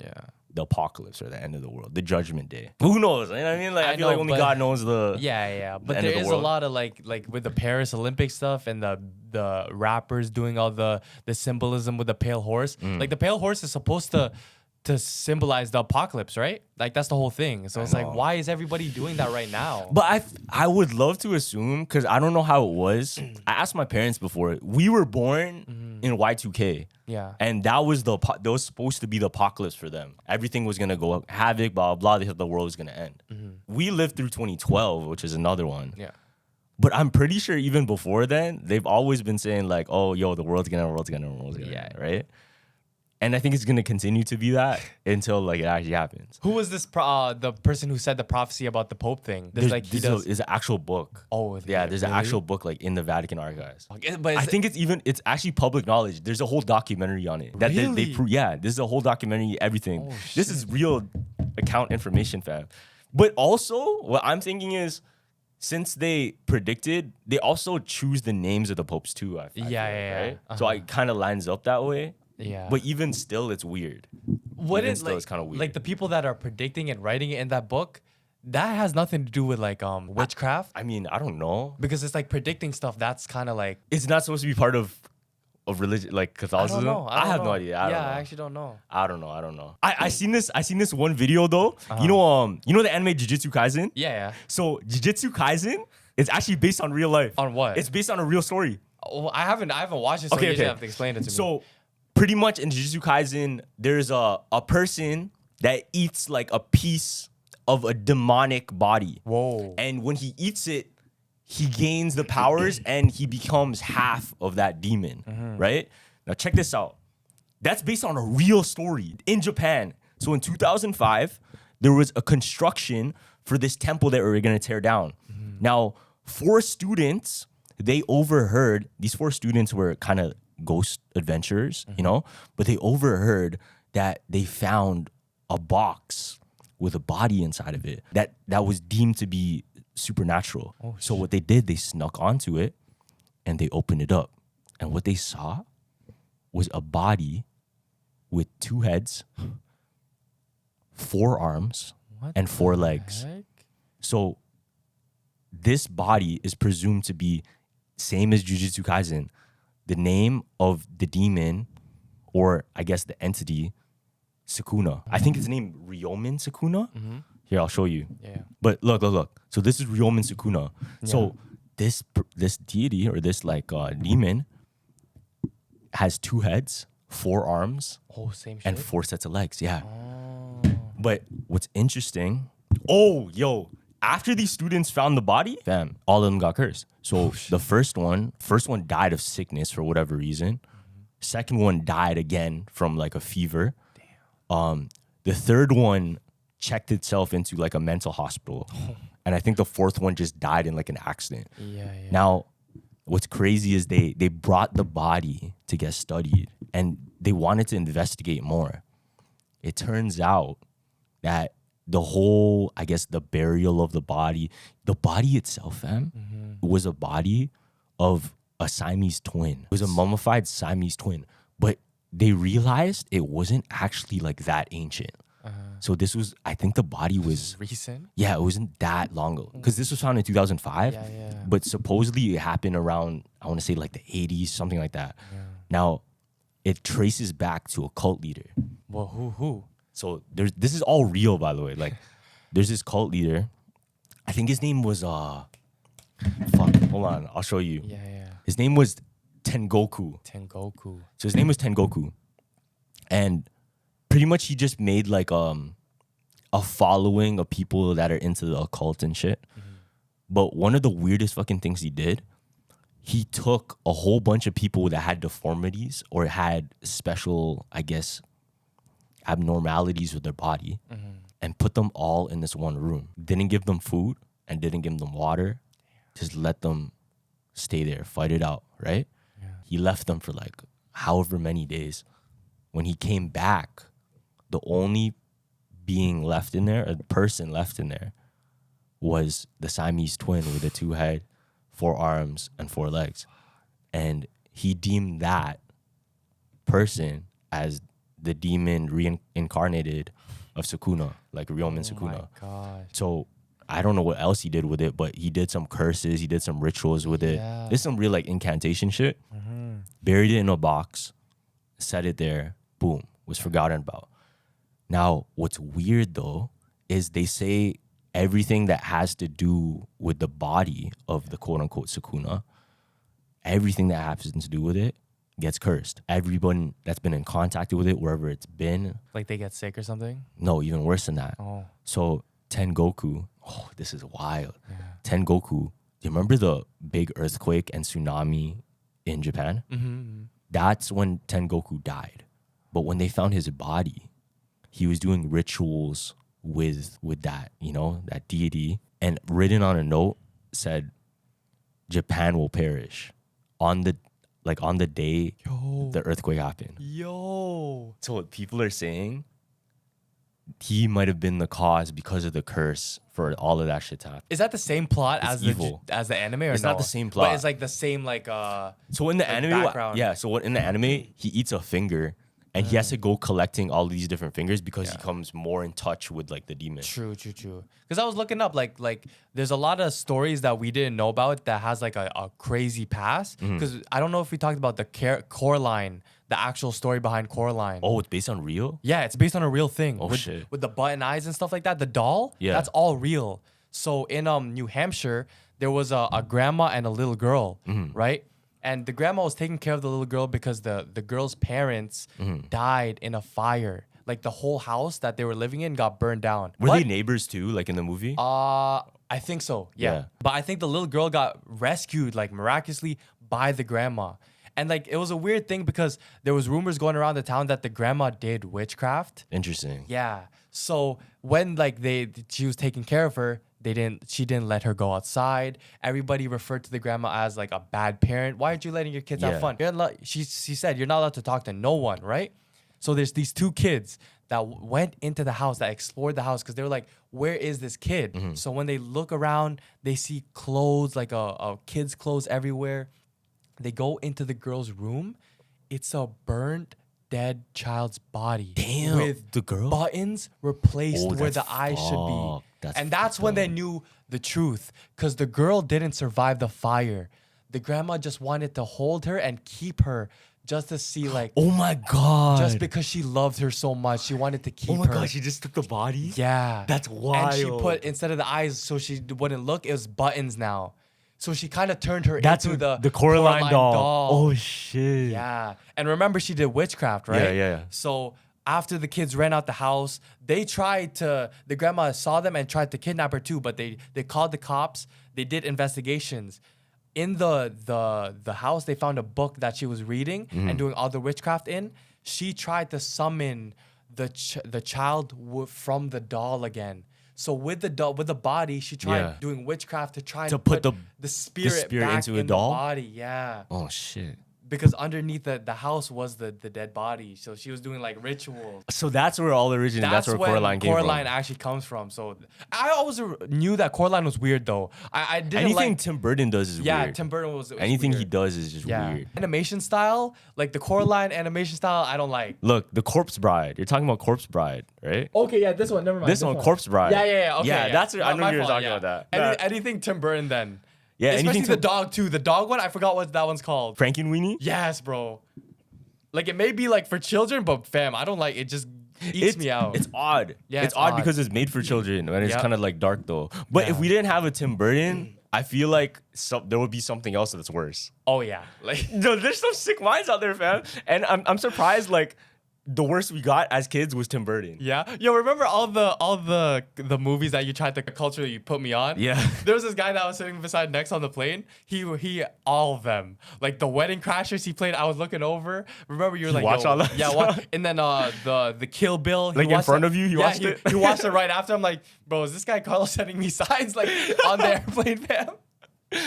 the apocalypse or the end of the world, the judgment day. Who knows? You know what I mean? Like I feel like only God knows the But there is a lot of like with the Paris Olympic stuff and the rappers doing all the symbolism with the pale horse. Like the pale horse is supposed to symbolize the apocalypse, right? Like that's the whole thing. So it's like, why is everybody doing that right now? But I would love to assume, because I don't know how it was. I asked my parents before. We were born in Y2K. Yeah. And that was supposed to be the apocalypse for them. Everything was gonna go havoc, blah, blah, blah. They thought the world was gonna end. We lived through 2012, which is another one. Yeah. But I'm pretty sure even before then, they've always been saying like, oh, yo, the world's gonna end, right? And I think it's gonna continue to be that until like it actually happens. Who was this? The person who said the prophecy about the Pope thing. There's an actual book. Oh, yeah. There's an actual book like in the Vatican archives. But I think it's actually public knowledge. There's a whole documentary on it. That really? they prove. Yeah, this is a whole documentary. Everything. Oh, this is real account information, fam. But also, what I'm thinking is, since they predicted, they also choose the names of the popes too. I feel like, right? So it kind of lines up that way. Yeah. But even still, it's weird. It's kind of weird. Like the people that are predicting and writing it in that book, that has nothing to do with like witchcraft. I mean, I don't know. Because it's like predicting stuff. That's kind of like, it's not supposed to be part of religion, like Catholicism. I have no idea. I actually don't know. I don't know. I seen this one video though. You know the anime Jujutsu Kaisen? Yeah. So Jujutsu Kaisen is actually based on real life. On what? It's based on a real story. Oh, I haven't watched it, so you have to explain it to me. So pretty much in Jujutsu Kaisen, there's a person that eats like a piece of a demonic body. Whoa. And when he eats it, he gains the powers and he becomes half of that demon, right? Now check this out. That's based on a real story in Japan. So in 2005, there was a construction for this temple that we were going to tear down. Now, 4 students, they overheard, these 4 students were kind of ghost adventurers, you know, but they overheard that they found a box with a body inside of it that was deemed to be supernatural. So what they did, they snuck onto it and they opened it up. And what they saw was a body with 2 heads, 4 arms, and 4 legs. Heck? So this body is presumed to be same as Jujutsu Kaisen. The name of the demon, or I guess the entity, Sukuna. I think it's named Ryomen Sukuna. Here, I'll show you. Yeah. But look. So this is Ryomen Sukuna. So this deity or this like demon has 2 heads, 4 arms, Same shit. and 4 sets of legs. Yeah. Oh. But what's interesting, after these students found the body, fam, all of them got cursed. So the first one died of sickness for whatever reason. Second one died again from like a fever. Damn. The third one checked itself into like a mental hospital. And I think the 4th one just died in like an accident. Yeah. Now, what's crazy is they brought the body to get studied and they wanted to investigate more. It turns out that the whole, I guess, the burial of the body itself, fam, was a body of a Siamese twin. It was a mummified Siamese twin. But they realized it wasn't actually like that ancient. So this was, I think the body was recent. Yeah, it wasn't that long ago. Because this was found in 2005. Yeah. But supposedly it happened around, I want to say like the 80s, something like that. Yeah. Now, it traces back to a cult leader. Well, who? So this is all real, by the way. Like, there's this cult leader. I think his name was hold on, I'll show you. Yeah. His name was Tengoku. Tengoku. So his name was Tengoku, and pretty much he just made like a following of people that are into the occult and shit. But one of the weirdest fucking things he did, he took a whole bunch of people that had deformities or had special, I guess, abnormalities with their body and put them all in this one room. Didn't give them food and didn't give them water. Just let them stay there, fight it out, right? Yeah. He left them for like however many days. When he came back, the only being left in there, a person left in there, was the Siamese twin with the 2 head, 4 arms, and 4 legs. And he deemed that person as the demon reincarnated of Sukuna, like Ryomen Sukuna. Oh my gosh. So I don't know what else he did with it, but he did some curses, he did some rituals with it. There's some real like incantation shit. Buried it in a box, set it there, boom, was forgotten about. Now, what's weird though is they say everything that has to do with the body of the quote unquote Sukuna, everything that happens to do with it gets cursed. Everyone that's been in contact with it, wherever it's been. Like they get sick or something? No, even worse than that. Oh. So Tengoku, this is wild. Yeah. Tengoku, do you remember the big earthquake and tsunami in Japan? That's when Tengoku died. But when they found his body, he was doing rituals with that, you know, that deity. And written on a note said, Japan will perish on the day the earthquake happened. Yo. So what people are saying, he might have been the cause because of the curse for all of that shit to happen. Is that the same plot as the anime or It's no? not the same plot. But it's like the same so in the anime, background. in the anime, he eats a finger and he has to go collecting all these different fingers because he comes more in touch with like the demon. True. Because I was looking up like there's a lot of stories that we didn't know about that has like a crazy past. Because I don't know if we talked about the Coraline, the actual story behind Coraline. Oh, it's based on real? Yeah, it's based on a real thing. Oh, shit. With the button eyes and stuff like that. The doll, that's all real. So in New Hampshire, there was a grandma and a little girl, right? And the grandma was taking care of the little girl because the girl's parents died in a fire. Like the whole house that they were living in got burned down. Were they neighbors too, like in the movie? I think so, yeah. But I think the little girl got rescued like miraculously by the grandma. And like it was a weird thing because there was rumors going around the town that the grandma did witchcraft. Interesting. Yeah. So when like she was taking care of her, she didn't let her go outside. Everybody referred to the grandma as like a bad parent. Why aren't you letting your kids have fun? She said you're not allowed to talk to no one, right? So there's these two kids that went into the house, that explored the house because they were like, where is this kid? So when they look around, they see clothes, like a kid's clothes everywhere. They go into the girl's room. It's a burnt, dead child's body. Damn. With the girl? Buttons replaced where the eyes should be. That's when they knew the truth because the girl didn't survive the fire. The grandma just wanted to hold her and keep her just to see like, oh my God. Just because she loved her so much, she wanted to keep her. Oh my God, she just took the body? Yeah. That's wild. And she put, instead of the eyes so she wouldn't look, it was buttons now. So she kind of turned her into the Coraline doll. Oh shit. Yeah. And remember, she did witchcraft, right? Yeah. So after the kids ran out the house, the grandma saw them and tried to kidnap her too, but they called the cops. They did investigations. In the house, they found a book that she was reading and doing all the witchcraft in. She tried to summon the child from the doll again. So with the body, she tried doing witchcraft to try to put the spirit back into a in doll? the body. Yeah. Oh shit. Because underneath the house was the dead body. So she was doing like rituals. So that's where all originated. That's where Coraline came from. Coraline actually comes from. So I always knew that Coraline was weird though. I didn't anything Tim Burton does is weird. Yeah, Tim Burton was anything weird. he does is just weird. Animation style, like the Coraline animation style, I don't like. Look, the Corpse Bride. You're talking about Corpse Bride, right? Okay, yeah, this one. Never mind. This one, Corpse Bride. Yeah. Okay, yeah, that's what I know you were talking about that. Anything Tim Burton then. Yeah, especially anything the dog too. The dog one, I forgot what that one's called. Frankie and Weenie? Yes, bro. Like it may be like for children, but fam, I don't like it. Just eats me out. It's odd. Yeah, it's odd because it's made for children and it's kind of like dark though. But if we didn't have a Tim Burton, I feel like there would be something else that's worse. Oh yeah, like no, there's some sick minds out there, fam. And I'm surprised like the worst we got as kids was Tim Burton. Yeah. Yo, remember all the movies that you tried to culture you put me on? Yeah. There was this guy that was sitting beside next on the plane. He all of them. Like the Wedding Crashers he played, I was looking over. Remember you were like, watch all that? Yeah, and then the Kill Bill. Like in front of you, he watched it? He watched it right after. I'm like, bro, is this guy Carlos sending me signs like on the airplane, fam?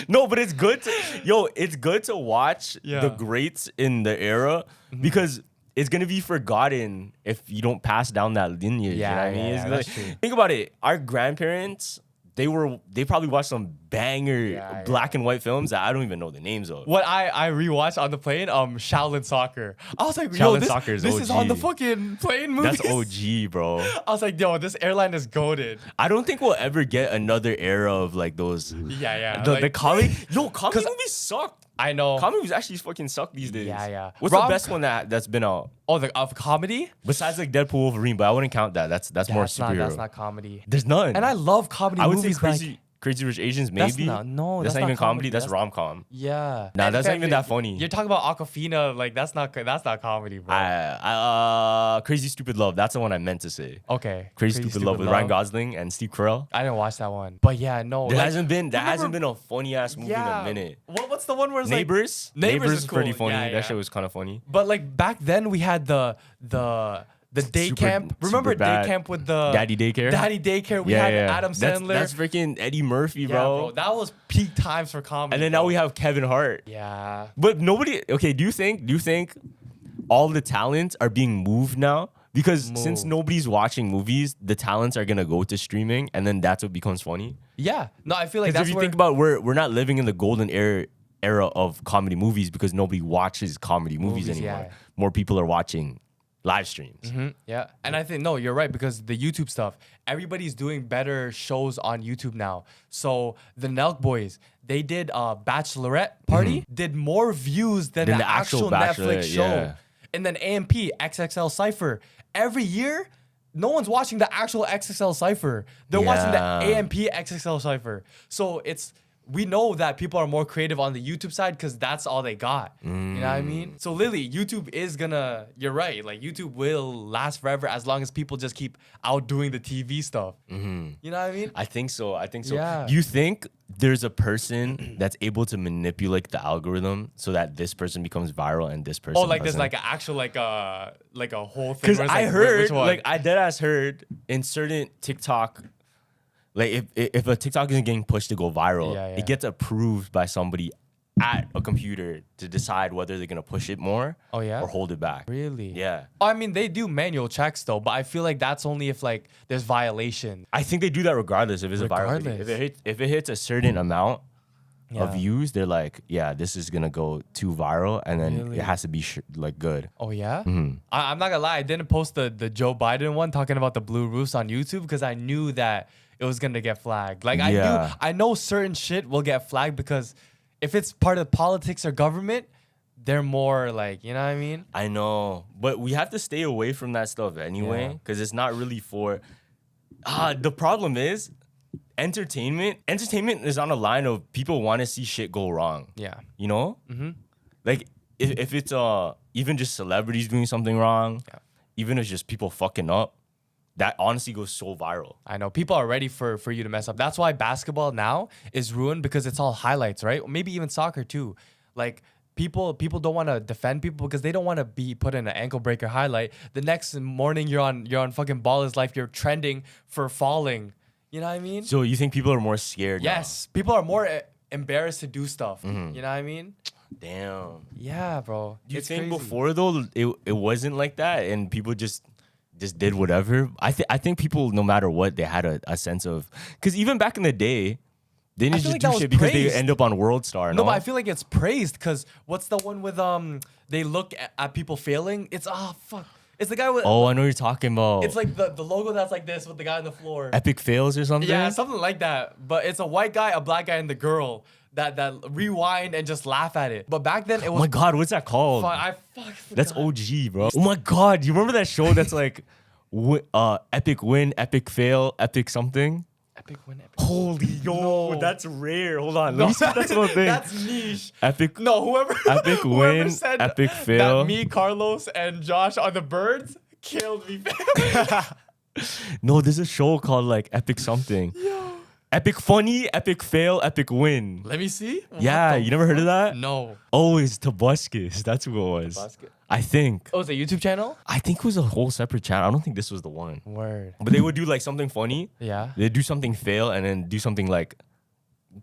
No, but it's good to watch the greats in the era because it's gonna be forgotten if you don't pass down that lineage. Yeah, you know what I mean? Yeah, that's true. Think about it. Our grandparents, they probably watched some banger black and white films that I don't even know the names of. What I rewatched on the plane, Shaolin Soccer. I was like, Shaolin Soccer is this OG. is on the fucking plane movies. That's OG, bro. I was like, yo, this airline is goated. I don't think we'll ever get another era of like those. Yeah. The comedy movies sucked. I know. Comedy movies actually fucking suck these days. Yeah. What's the best one that's been out? Oh, of comedy? Besides like Deadpool, Wolverine, but I wouldn't count that. That's more superhero. That's not comedy. There's none. And I love comedy I would movies. say Crazy Rich Asians, maybe. That's not even comedy. That's rom-com. Yeah. Nah, that's not even that funny. You're talking about Aquafina, like that's not comedy, bro. Crazy Stupid Love. That's the one I meant to say. Okay. Crazy Stupid Love with Ryan Gosling and Steve Carell. I didn't watch that one, but yeah, no. There hasn't been a funny ass movie in a minute. What's the one where it's Neighbors? Like, Neighbors is pretty cool. funny. Yeah. That shit was kind of funny. But like back then, we had the day camp. Remember day camp with the Daddy Daycare? Daddy Daycare. We had Adam Sandler. That's freaking Eddie Murphy, bro. Yeah, bro. That was peak times for comedy. And then now we have Kevin Hart. Yeah. But nobody. Okay, do you think all the talents are being moved now? Because since nobody's watching movies, the talents are gonna go to streaming, and then that's what becomes funny. Yeah. No, I feel like that's if you think about we're not living in the golden era of comedy movies because nobody watches comedy movies anymore. Yeah. More people are watching live streams. Mm-hmm. Yeah. And I think, no, you're right, because the YouTube stuff, everybody's doing better shows on YouTube now. So the Nelk Boys, they did Bachelorette Party, did more views than the actual Netflix show. Yeah. And then AMP, XXL Cypher. Every year, no one's watching the actual XXL Cypher. They're watching the AMP XXL Cypher. So it's we know that people are more creative on the YouTube side because that's all they got. You know what I mean? So Lily, YouTube is gonna, you're right, like YouTube will last forever as long as people just keep outdoing the TV stuff. You know what I mean? I think so. Yeah. Do you think there's a person that's able to manipulate the algorithm so that this person becomes viral and this person Oh, like there's doesn't? like an actual like a whole thing. Because where it's I like, heard, which one? like I deadass heard in certain TikTok, like if a TikTok isn't getting pushed to go viral, Yeah. it gets approved by somebody at a computer to decide whether they're gonna push it more Oh, yeah? or hold it back. Really? Yeah. Oh, I mean, they do manual checks though, but I feel like that's only if like there's violation. I think they do that regardless if it's a viral video. Regardless. If it hits a certain amount Yeah. of views, they're like, yeah, this is gonna go too viral, and then Really? it has to be like good. Oh yeah? Mm-hmm. I'm not gonna lie, I didn't post the Joe Biden one talking about the blue roofs on YouTube because I knew that it was gonna get flagged. Like Yeah. I know certain shit will get flagged because if it's part of politics or government, they're more like, you know what I mean? I know, but we have to stay away from that stuff anyway, Yeah. because it's not really for. The problem is, entertainment. Entertainment is on a line of people want to see shit go wrong. Yeah. You know, like if it's even just celebrities doing something wrong, Yeah. even if it's just people fucking up, that honestly goes so viral. I know people are ready for you to mess up. That's why basketball now is ruined because it's all highlights, right? Maybe even soccer too. Like people don't want to defend people because they don't want to be put in an ankle breaker highlight. The next morning you're on fucking Ball is Life. You're trending for falling. You know what I mean? So you think people are more scared? Yes, people are more embarrassed to do stuff. You know what I mean? Now? Damn. Yeah, bro. Do you It's think crazy. before though it wasn't like that and people just did whatever? I think people, no matter what, they had a sense of, because even back in the day, they didn't feel just like do that was shit because they praised. end up on World Star. No, but I feel like it's praised because what's the one with they look at people failing? It's fuck. It's the guy with Oh, I know what you're talking about. it's like the logo that's like this with the guy on the floor. Epic fails or something. Yeah, something like that. But it's a white guy, a black guy, and the girl that rewind and just laugh at it. But back then it Oh was my god, what's that called? fun. I fuck That's forgot. OG, bro. Oh my god, you remember that show that's like, epic win, epic fail, epic something? Epic win. Epic. Holy yo, No. that's rare. Hold on, let me see if that's one thing. That's niche. Epic. No, whoever Epic whoever win, said epic fail. that me, Carlos, and Josh are the birds killed me. No, there's a show called like Epic something. Epic funny, epic fail, epic win. Let me see. What Yeah, the you never heard of that? No. Oh, it's Tobuscus. That's who it was. Tobuscus. I think. Oh, it's a YouTube channel? I think it was a whole separate channel. I don't think this was the one. Word. But they would do like something funny. Yeah. They'd do something fail and then do something like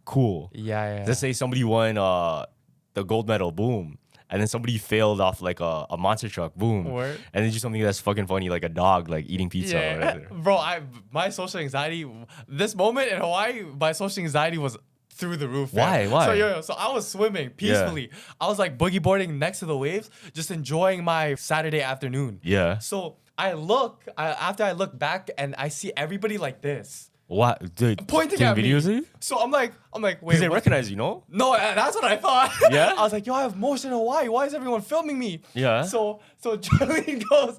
cool. Yeah. Let's say somebody won the gold medal, boom. And then somebody failed off like a monster truck, boom. Word. And then do something that's fucking funny, like a dog like eating pizza or Yeah, whatever. bro. My social anxiety. This moment in Hawaii, my social anxiety was through the roof. Why? Man. Why? So I was swimming peacefully. I was like boogie boarding next to the waves, just enjoying my Saturday afternoon. Yeah. So after I look back and I see everybody like this, What? Dude, pointing taking at me. videos of you? So I'm like, wait. Because they what? recognize you, no? No, that's what I thought. Yeah? I was like, yo, I have motion in Hawaii. Why is everyone filming me? Yeah. So Jolene goes,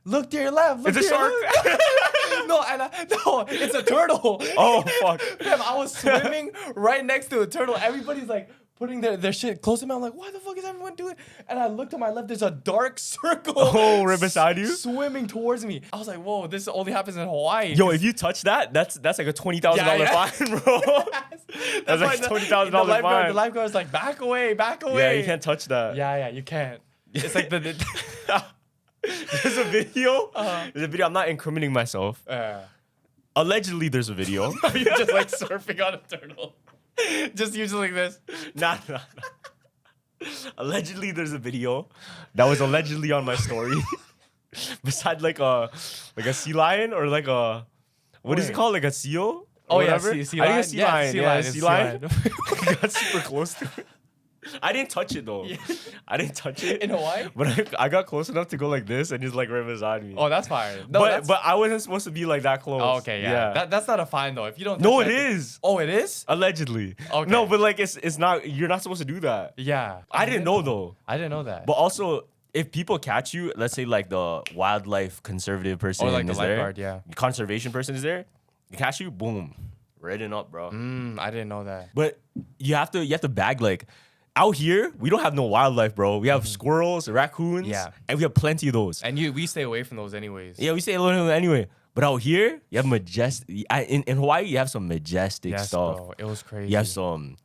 look to your left. Look It's to a your shark. left." No, it's a turtle. Oh, fuck. Fam, I was swimming right next to a turtle. Everybody's like putting their shit close to me. I'm like, why the fuck is everyone doing? And I look to my left, there's a dark circle. Oh, right beside you? Swimming towards me. I was like, whoa, this only happens in Hawaii. Yo, if you touch that, that's like a $20,000 Yeah. fine, bro. That's why like the- $20,000 the lifeguard- fine. The lifeguard's like, back away. Yeah, you can't touch that. Yeah, you can't. It's like the There's a video. There's a video. I'm not incriminating myself. Allegedly, there's a video. you're just like surfing on a turtle. Just using like this. Nah. Allegedly, there's a video that was allegedly on my story. Beside like a sea lion or like a what is it Wait. called? Like a seal? Oh Or yeah, whatever? sea I lion. think a sea lion. sea Yeah, lion. sea Sea lion. lion. Got super close to it. I didn't touch it though. Yeah. I didn't touch it. In Hawaii? But I got close enough to go like this and he's like right beside me. Oh, that's fire. No, but I wasn't supposed to be like that close. oh, okay, yeah. That's not a fine though. If you don't. No, touch it that- is. Oh, it is. Allegedly. Okay. No, but like it's not. You're not supposed to do that. Yeah. I didn't know though. I didn't know that. But also, if people catch you, let's say like the wildlife conservative person Or like the is there, lifeguard, yeah. conservation person is there, they catch you, boom, Redden up, bro. I didn't know that. But you have to bag like out here. We don't have no wildlife, bro. We have squirrels, raccoons, and we have plenty of those. And we stay away from those anyways. Yeah, we stay alone anyway. But out here, you have majestic. In Hawaii, you have some majestic stuff. Bro, it was crazy. You have some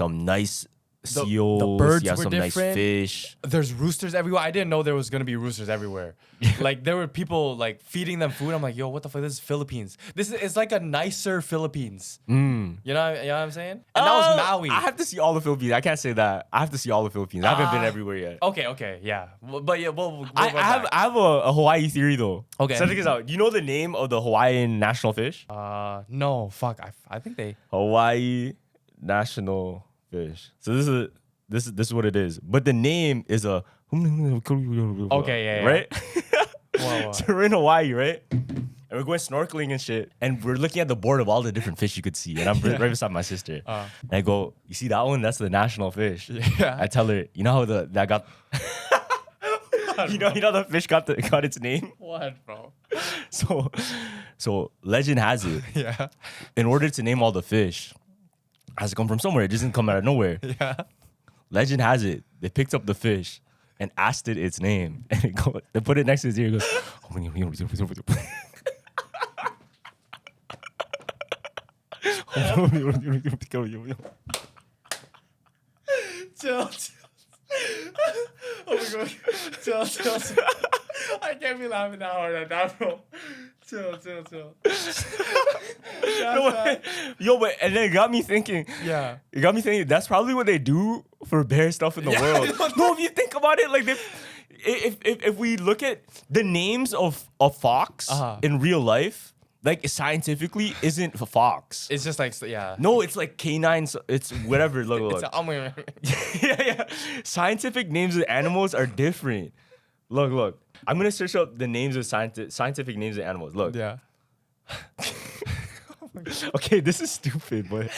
nice seals. The birds you have were some different. nice fish. There's roosters everywhere. I didn't know there was gonna be roosters everywhere. Like there were people like feeding them food. I'm like, yo, what the fuck? This is Philippines. It's like a nicer Philippines. You know what I'm saying? And that was Maui. I have to see all the Philippines. I can't say that. I have to see all the Philippines. I haven't been everywhere yet. Okay, yeah. But yeah, we'll I have a Hawaii theory though. Okay. So check this out. You know the name of the Hawaiian national fish? No, fuck. I think they. Hawaii national fish. So this is what it is. But the name is a Okay, yeah. right? Whoa. So we're in Hawaii, right? And we're going snorkeling and shit. And we're looking at the board of all the different fish you could see. And I'm right beside my sister. And I go, you see that one? That's the national fish. Yeah. I tell her, you know how that got you know the fish got its name? What, bro? So legend has it. Yeah. In order to name all the fish, it has to come from somewhere. It doesn't come out of nowhere. Yeah. Legend has it. They picked up the fish and asked it its name. And they put it next to his ear and goes, Chill. Oh my god. Chill. I can't be laughing that hard at that, bro. Chill. Yo, but and then it got me thinking. Yeah. It got me thinking. That's probably what they do for bear stuff in the world. No, if you think about it, like if we look at the names of a fox in real life, like scientifically isn't a fox. It's just like, yeah. No, it's like canines. It's whatever. Look. Yeah. Scientific names of animals are different. Look. I'm gonna search up the names of scientific names of animals. Look. Yeah. Okay, this is stupid, but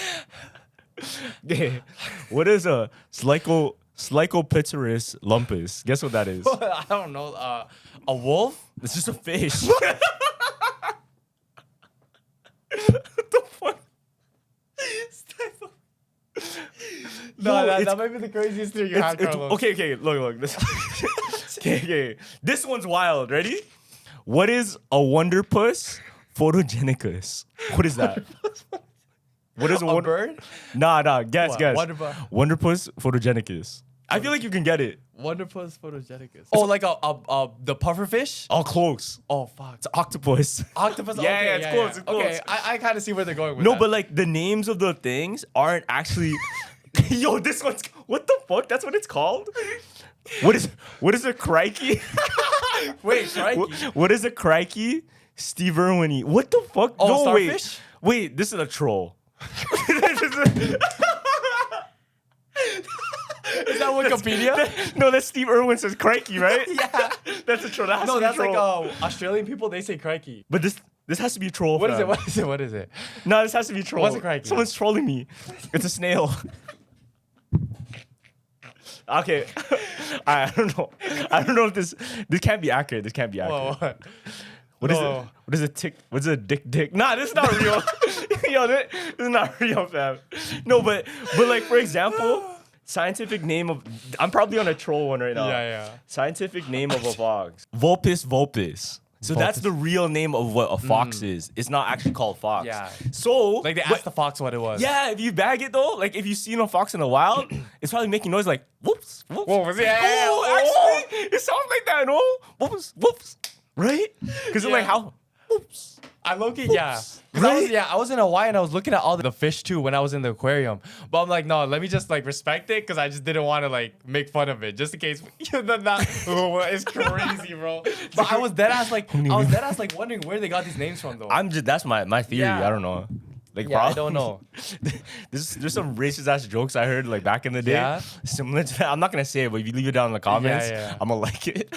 okay. What is a Slycopterus lumpus? Guess what that is? I don't know. A wolf? It's just a fish. What the fuck? No, No, that might be the craziest thing you had, Carlos. Okay. Look. Okay. This one's wild. Ready? What is a wonderpuss photogenicus? What is that? What is a bird? Nah. Guess. Wonderpuss Wonderpuss photogenicus. I feel like you can get it. Wonderpuss photogenicus. Oh, like the pufferfish? Oh, close. Oh, fuck. It's octopus. Octopus? Yeah, it's close. It's close. Okay, I kind of see where they're going with No, that. but like the names of the things aren't actually. Yo, this one's. What the fuck? That's what it's called? What is a crikey? Wait, crikey? What is a crikey? Steve Irwin. What the fuck? Oh, no, starfish? Wait, this is a troll. Is that Wikipedia? No, that's Steve Irwin says crikey, right? Yeah. That's a troll. No, that's like Australian people, they say crikey. But this has to be a troll. What is fam. it? What is it? No, this has to be a troll. What's a crikey? Someone's trolling me. It's a snail. Okay. I don't know. If this can't be accurate. This can't be accurate. Whoa. What is it? What is a tick? What's a dick? Nah, this is not real. Yo, this is not real, fam. No, but like for example, scientific name of I'm probably on a troll one right now. Yeah. Scientific name of a fox. Vulpes. So that's the real name of what a fox is. It's not actually called fox. Yeah. So Like they asked the fox what it was. yeah, if you bag it though, like if you seen a fox in the wild, it's probably making noise like whoops. Whoa, was it? Yeah. Oh, actually, it sounds like that, no? Whoops. Right? Because it's like how whoops. I low-key, yeah. 'Cause Right? I was in Hawaii and I was looking at all the fish too when I was in the aquarium. But I'm like, no, let me just like respect it because I just didn't want to like make fun of it just in case. It's crazy, bro. But I was dead ass like wondering where they got these names from though. That's my theory. Yeah. I don't know. Like I don't know. There's some racist ass jokes I heard like back in the day. Yeah? Similar to that. I'm not gonna say it, but if you leave it down in the comments, Yeah. I'm gonna like it.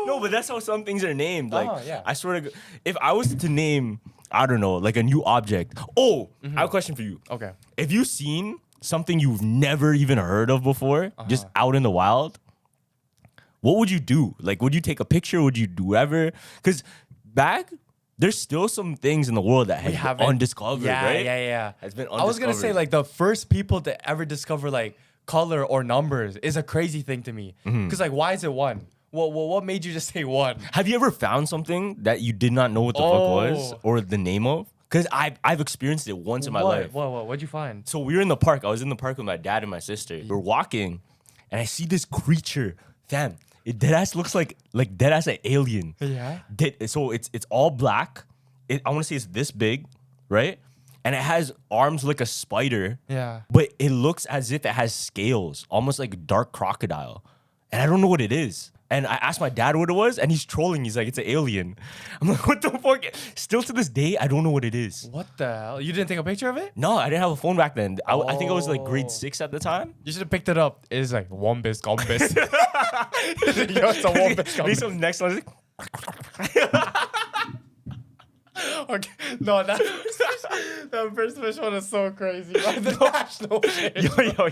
No, but that's how some things are named. Like, yeah. I swear to God, if I was to name, I don't know, like a new object. Oh, I have a question for you. Okay. If you've seen something you've never even heard of before, just out in the wild, what would you do? Like, would you take a picture? Would you do whatever? Because back there's still some things in the world that have been undiscovered, right? Yeah. It's been undiscovered. I was gonna say like the first people to ever discover like color or numbers is a crazy thing to me. Because like, why is it one? Well, what made you just say one? Have you ever found something that you did not know what the fuck was or the name of? Because I've experienced it once in my life. What'd you find? So we were in the park. I was in the park with my dad and my sister. We were walking, and I see this creature. Fam, it deadass looks like deadass an alien. Yeah. So it's all black. I want to say it's this big, right? And it has arms like a spider. Yeah. But it looks as if it has scales, almost like a dark crocodile. And I don't know what it is. And I asked my dad what it was, and he's trolling. He's like, it's an alien. I'm like, what the fuck? Still to this day, I don't know what it is. What the hell? You didn't take a picture of it? No, I didn't have a phone back then. I think I was like grade 6 at the time. You should have picked it up. It's like wombus gombus. Yo, it's a wombus Maybe gombus. some next one. Like, Okay. No, that first fish one is so crazy. Like the national fish. yo.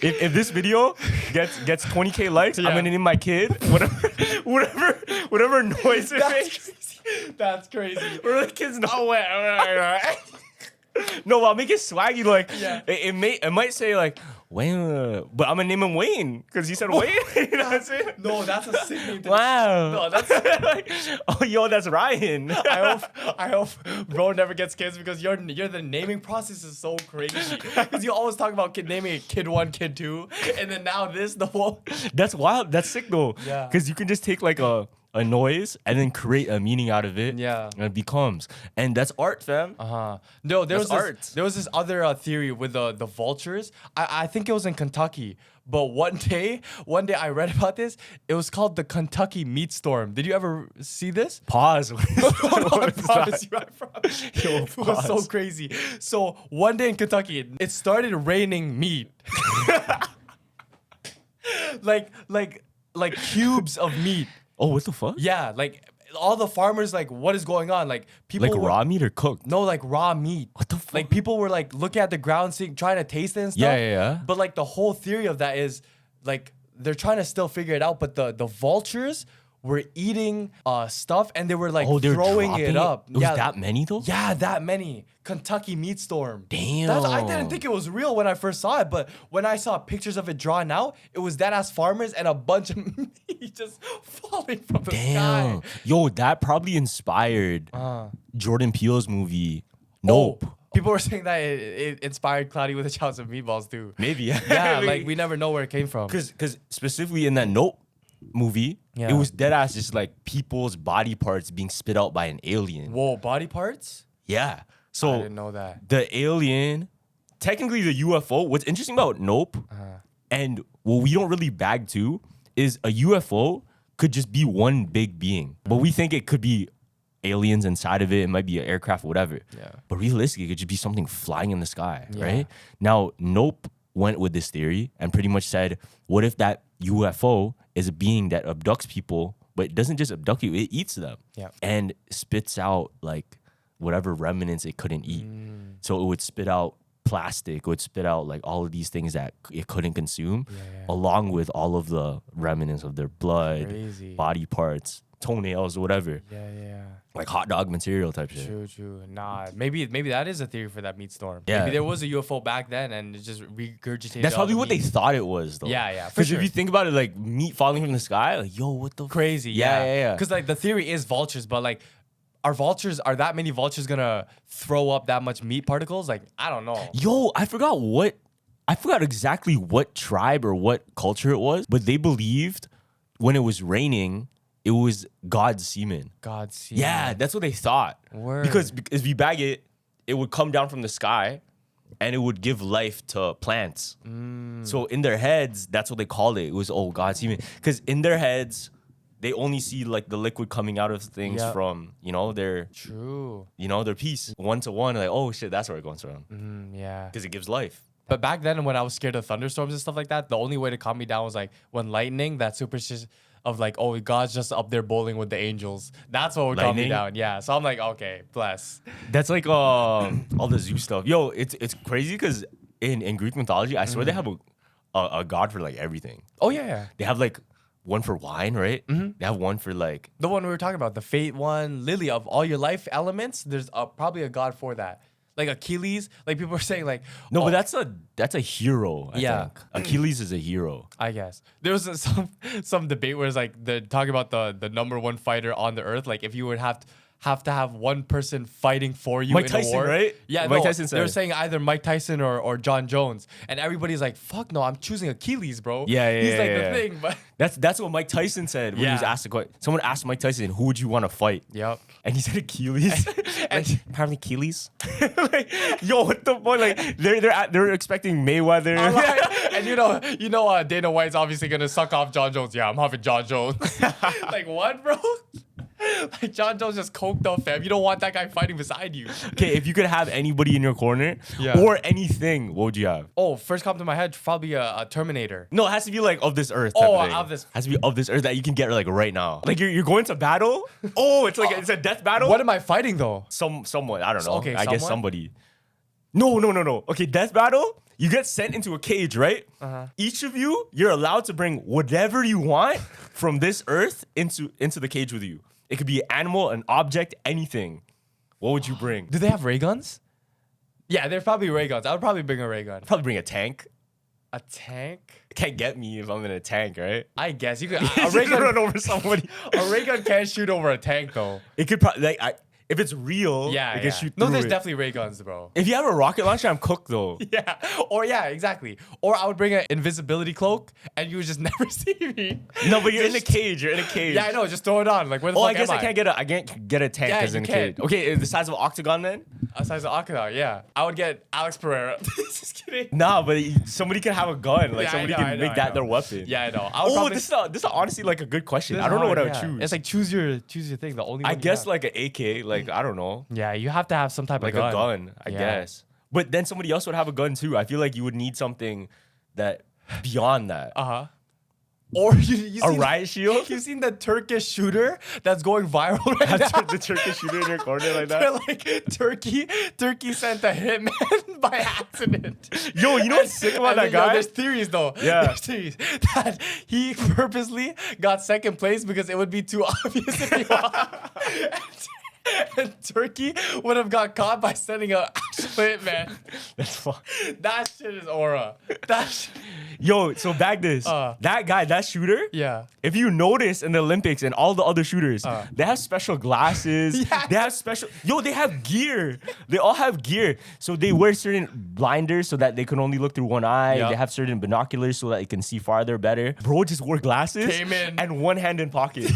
If this video gets 20K likes, I'm gonna name my kid whatever noise it makes. That's crazy. Or the kid's not wet. No, I'll make it swaggy. Like it might say like Wayne, but I'm gonna name him Wayne because he said Wayne. You know what I'm saying? No, that's a sick name. Wow. No, that's like, oh, yo, that's Ryan. I hope bro never gets kids because the naming process is so crazy. Because you always talk about naming a kid 1, kid 2, and then now the whole. That's wild. That's sick though. Yeah. Because you can just take like a noise and then create a meaning out of it. Yeah. And it becomes. And that's art, fam. No, there That's was this other theory with the vultures. I think it was in Kentucky. But one day I read about this. It was called the Kentucky meat storm. Did you ever see this? Pause. I promise you, Yo, it was so crazy. So one day in Kentucky, it started raining meat. like cubes of meat. Oh, what the fuck? Yeah, like all the farmers, like, what is going on? Like people Like raw meat or cooked? No, like raw meat. What the fuck? Like people were like looking at the ground, trying to taste it and stuff. Yeah. But like the whole theory of that is like they're trying to still figure it out. But the vultures were eating stuff and they were like throwing it up. It was that many though? Yeah, that many. Kentucky meat storm. Damn. I didn't think it was real when I first saw it, but when I saw pictures of it drawn out, it was that ass farmers and a bunch of meat just falling from the sky. Yo, that probably inspired Jordan Peele's movie Nope. People were saying that it inspired Cloudy with a Chance of Meatballs too. Maybe. Yeah, like we never know where it came from. Because specifically in that Nope movie, it was dead ass just like people's body parts being spit out by an alien. Whoa, body parts? Yeah. So I didn't know that. The alien, technically the UFO, what's interesting about Nope, and what we don't really bag to, is a UFO could just be one big being. But we think it could be aliens inside of it. It might be an aircraft, whatever. Yeah. But realistically, it could just be something flying in the sky, right? Now, Nope went with this theory and pretty much said, what if that UFO is a being that abducts people, but it doesn't just abduct you, it eats them. Yeah. And spits out like whatever remnants it couldn't eat. So it would spit out plastic, it would spit out like all of these things that it couldn't consume, along with all of the remnants of their blood, body parts, toenails, whatever. Yeah. Like hot dog material type shit. True. Nah, maybe that is a theory for that meat storm. Yeah. Maybe there was a UFO back then and it just regurgitated. That's all probably the what they meat. thought it was, though. Yeah, for Because sure. if you think about it, like meat falling from the sky, like, yo, what the Crazy, Yeah. Because like the theory is vultures, but like are that many vultures gonna throw up that much meat particles? Like, I don't know. Yo, I forgot exactly what tribe or what culture it was, but they believed when it was raining, it was God's semen. God's semen. Yeah, that's what they thought. Word. Because if you bag it, it would come down from the sky and it would give life to plants. So in their heads, that's what they called it. It was, God's semen. Because in their heads, they only see like the liquid coming out of things from, their their piece. 1 to 1, like, oh shit, that's where it comes from. Yeah. Because it gives life. But back then, when I was scared of thunderstorms and stuff like that, the only way to calm me down was like when lightning, that superstition of like, oh, God's just up there bowling with the angels. That's what would calm me down. Yeah. So I'm like, okay, bless. That's like all the zoo stuff. Yo, it's crazy because in Greek mythology, I swear they have a god for like everything. Oh yeah. They have like one for wine, right? Mm-hmm. They have one for like the one we were talking about, the fate one, Lily of all your life elements. There's probably a god for that. Like Achilles, like people are saying, like no, but that's a hero. I think. Achilles is a hero. I guess there was some debate where it's like they're talking about the number one fighter on the earth. Like if you would have to have one person fighting for you Mike in Tyson, a war, right? Yeah, Mike Tyson they were said. saying either Mike Tyson or John Jones, and everybody's like, "Fuck no, I'm choosing Achilles, bro." Yeah, He's like yeah. the thing, but that's what Mike Tyson said when he was asked the question. Someone asked Mike Tyson, "Who would you want to fight?" Yep. And he said Achilles. and apparently Achilles. Like, yo, what the fuck? Like they're expecting Mayweather. And you know, Dana White's obviously gonna suck off John Jones. Yeah, I'm having John Jones. Like what, bro? Like John Jones just coked up, fam. You don't want that guy fighting beside you. Okay, if you could have anybody in your corner Yeah. or anything, what would you have? Oh, first come to my head, probably a Terminator. No, it has to be like of this earth. Type Oh, of thing. of this- has to be of this earth that you can get like right now. Like you're going to battle. Oh, it's like it's a death battle. What am I fighting though? Someone, I don't know. Okay, I guess someone? somebody. No. Okay, death battle. You get sent into a cage, right? Each of you're allowed to bring whatever you want from this earth into the cage with you. It could be an animal, an object, anything. What would you bring? Do they have ray guns? Yeah, there's probably ray guns. I would probably bring a ray gun. Probably bring a tank. A tank? It can't get me if I'm in a tank, right? I guess you could. A ray gun run over somebody. A ray gun can't shoot over a tank though. It could probably if it's real, it can shoot No, through there's it. definitely ray guns, bro. If you have a rocket launcher, I'm cooked though. Yeah. Or exactly. Or I would bring an invisibility cloak and you would just never see me. No, but you're in a cage. You're in a cage. Yeah, I know. Just throw it on. Like where the Oh, fuck I guess am I can't get a tank Yeah, because you in a can't. cage. Okay, the size of an octagon then? A size of Akana, yeah. I would get Alex Pereira. Just kidding. Nah, but somebody can have a gun. Like Yeah, somebody I know, can make that their weapon. Yeah, I know. I would Oh, probably, this is honestly like a good question. this I don't know hard, what I would yeah. choose. It's like choose your thing. The only one I you guess have. like an AK. Like I don't know, Yeah, you have to have some type like of gun. a gun. I Yeah. guess. But then somebody else would have a gun too. I feel like you would need something that beyond that. Uh-huh. Or you A seen- riot shield? You've seen the Turkish shooter that's going viral right now? The Turkish shooter in your corner like They're that. like Turkey sent a hitman by accident. Yo, you know what's sick about And that then, guy? there's theories though. Yeah. There's theories that he purposely got second place because it would be too obvious if he won. And Turkey would have got caught by sending an actual hitman. That's fun. That shit is aura. Yo, so bag this. That guy, that shooter. Yeah. If you notice in the Olympics and all the other shooters, they have special glasses. Yeah. They have special. Yo, they have gear. They all have gear. So they wear certain blinders so that they can only look through one eye. Yep. They have certain binoculars so that they can see farther better. Bro just wore glasses. Came in. And one hand in pocket.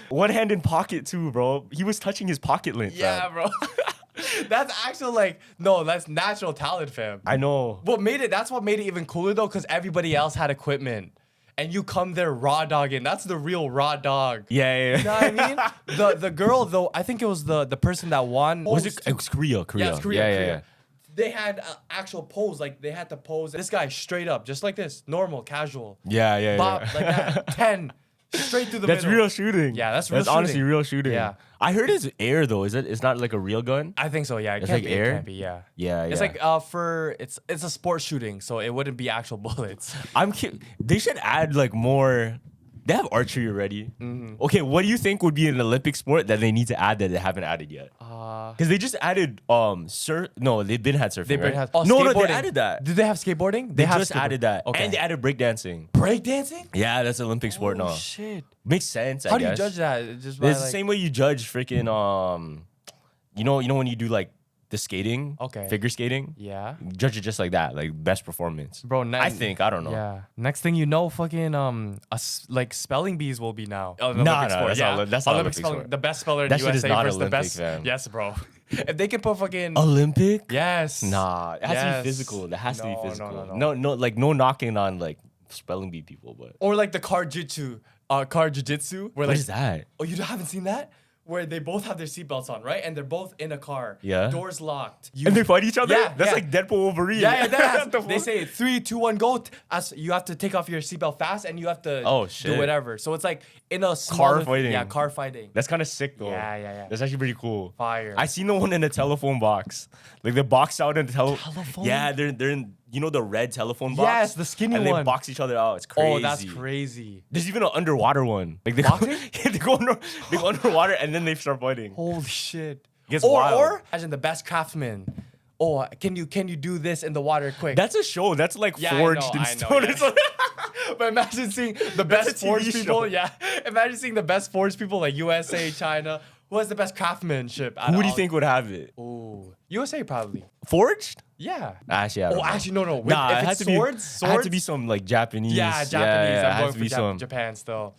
One hand in pocket too, bro. He was touching his pocket lint. Yeah, fam. bro. That's actual that's natural talent, fam. I know. That's what made it even cooler though, because everybody else had equipment. And you come there raw dogging. That's the real raw dog. Yeah. You know what I mean? The girl though, I think it was the person that won. Was it? It was Korea. Yeah, it's Korea. Yeah. Korea. They had actual pose, like they had to pose. This guy straight up, just like this, normal, casual. Yeah. Bop, like that. 10. Straight through the That's middle. real shooting. Yeah, that's real That's honestly shooting. real shooting. Yeah. I heard it's air though. Is it? It's not like a real gun. I think so. Yeah, it It's can't like be, air? It can't be. Yeah. Yeah. It's like it's a sport shooting, so it wouldn't be actual bullets. They should add like more. They have archery already. Mm-hmm. Okay, what do you think would be an Olympic sport that they need to add that they haven't added yet? Because they just added surf. No, they've been had surfing. They've been right? had no, they skateboarding. added that. Did they have skateboarding? They have just skateboarding. added that, Okay. and they added breakdancing. Breakdancing? Yeah, that's an Olympic sport now. Shit. Makes sense. How I do you guess. judge that? Just by It's the same way you judge freaking you know when you do like the skating, Okay. figure skating. Yeah. You judge it just like that, like best performance. Bro, I think I don't know. Yeah. Next thing you know, fucking like spelling bees will be now. Oh, an Nah, Olympic nah, sport. that's not- that's not Olympic Olympic spelling. sport. The best speller in That the shit is USA not versus the Olympic, best. fam. Yes, bro. If they can put fucking Olympic? yes. Nah, it has to Yes. be physical. That has to be No, physical. no. No, like no knocking on like spelling bee people, but Or like the car jitsu, car jiu-jitsu. Where what like, is that? Oh, you haven't seen that? Where they both have their seatbelts on, right? And they're both in a car. Yeah. Doors locked. And they fight each other? Yeah, That's yeah. like Deadpool Wolverine. Yeah, What the they fuck? say 3, 2, 1, go. As you have to take off your seatbelt fast, and you have to Oh, do shit. whatever. So it's like in a smaller, fighting. Yeah, car fighting. That's kind of sick though. Yeah. That's actually pretty cool. Fire. I seen the one in the telephone box. Like they box out in the Telephone? Yeah, they're in the red telephone box. Yes, the skinny and one. they box each other out. It's crazy. Oh, that's crazy. There's even an underwater one. Like they go underwater and then they start fighting. Holy shit. Gets wild. Or imagine the best craftsman. Oh, can you do this in the water quick? That's a show. That's like forged in stone. Yeah. It's like- But imagine seeing the best a TV forged people. show. Yeah. Imagine seeing the best forged people like USA, China. Who has the best craftsmanship? Who do you think would have it? Ooh, USA probably. Forged? Yeah. Actually, I don't know. Actually, no. Nah, If it had it's to be. swords, It had to be some like Japanese. Yeah, Japanese. it I'm has going to be for some. Japan still.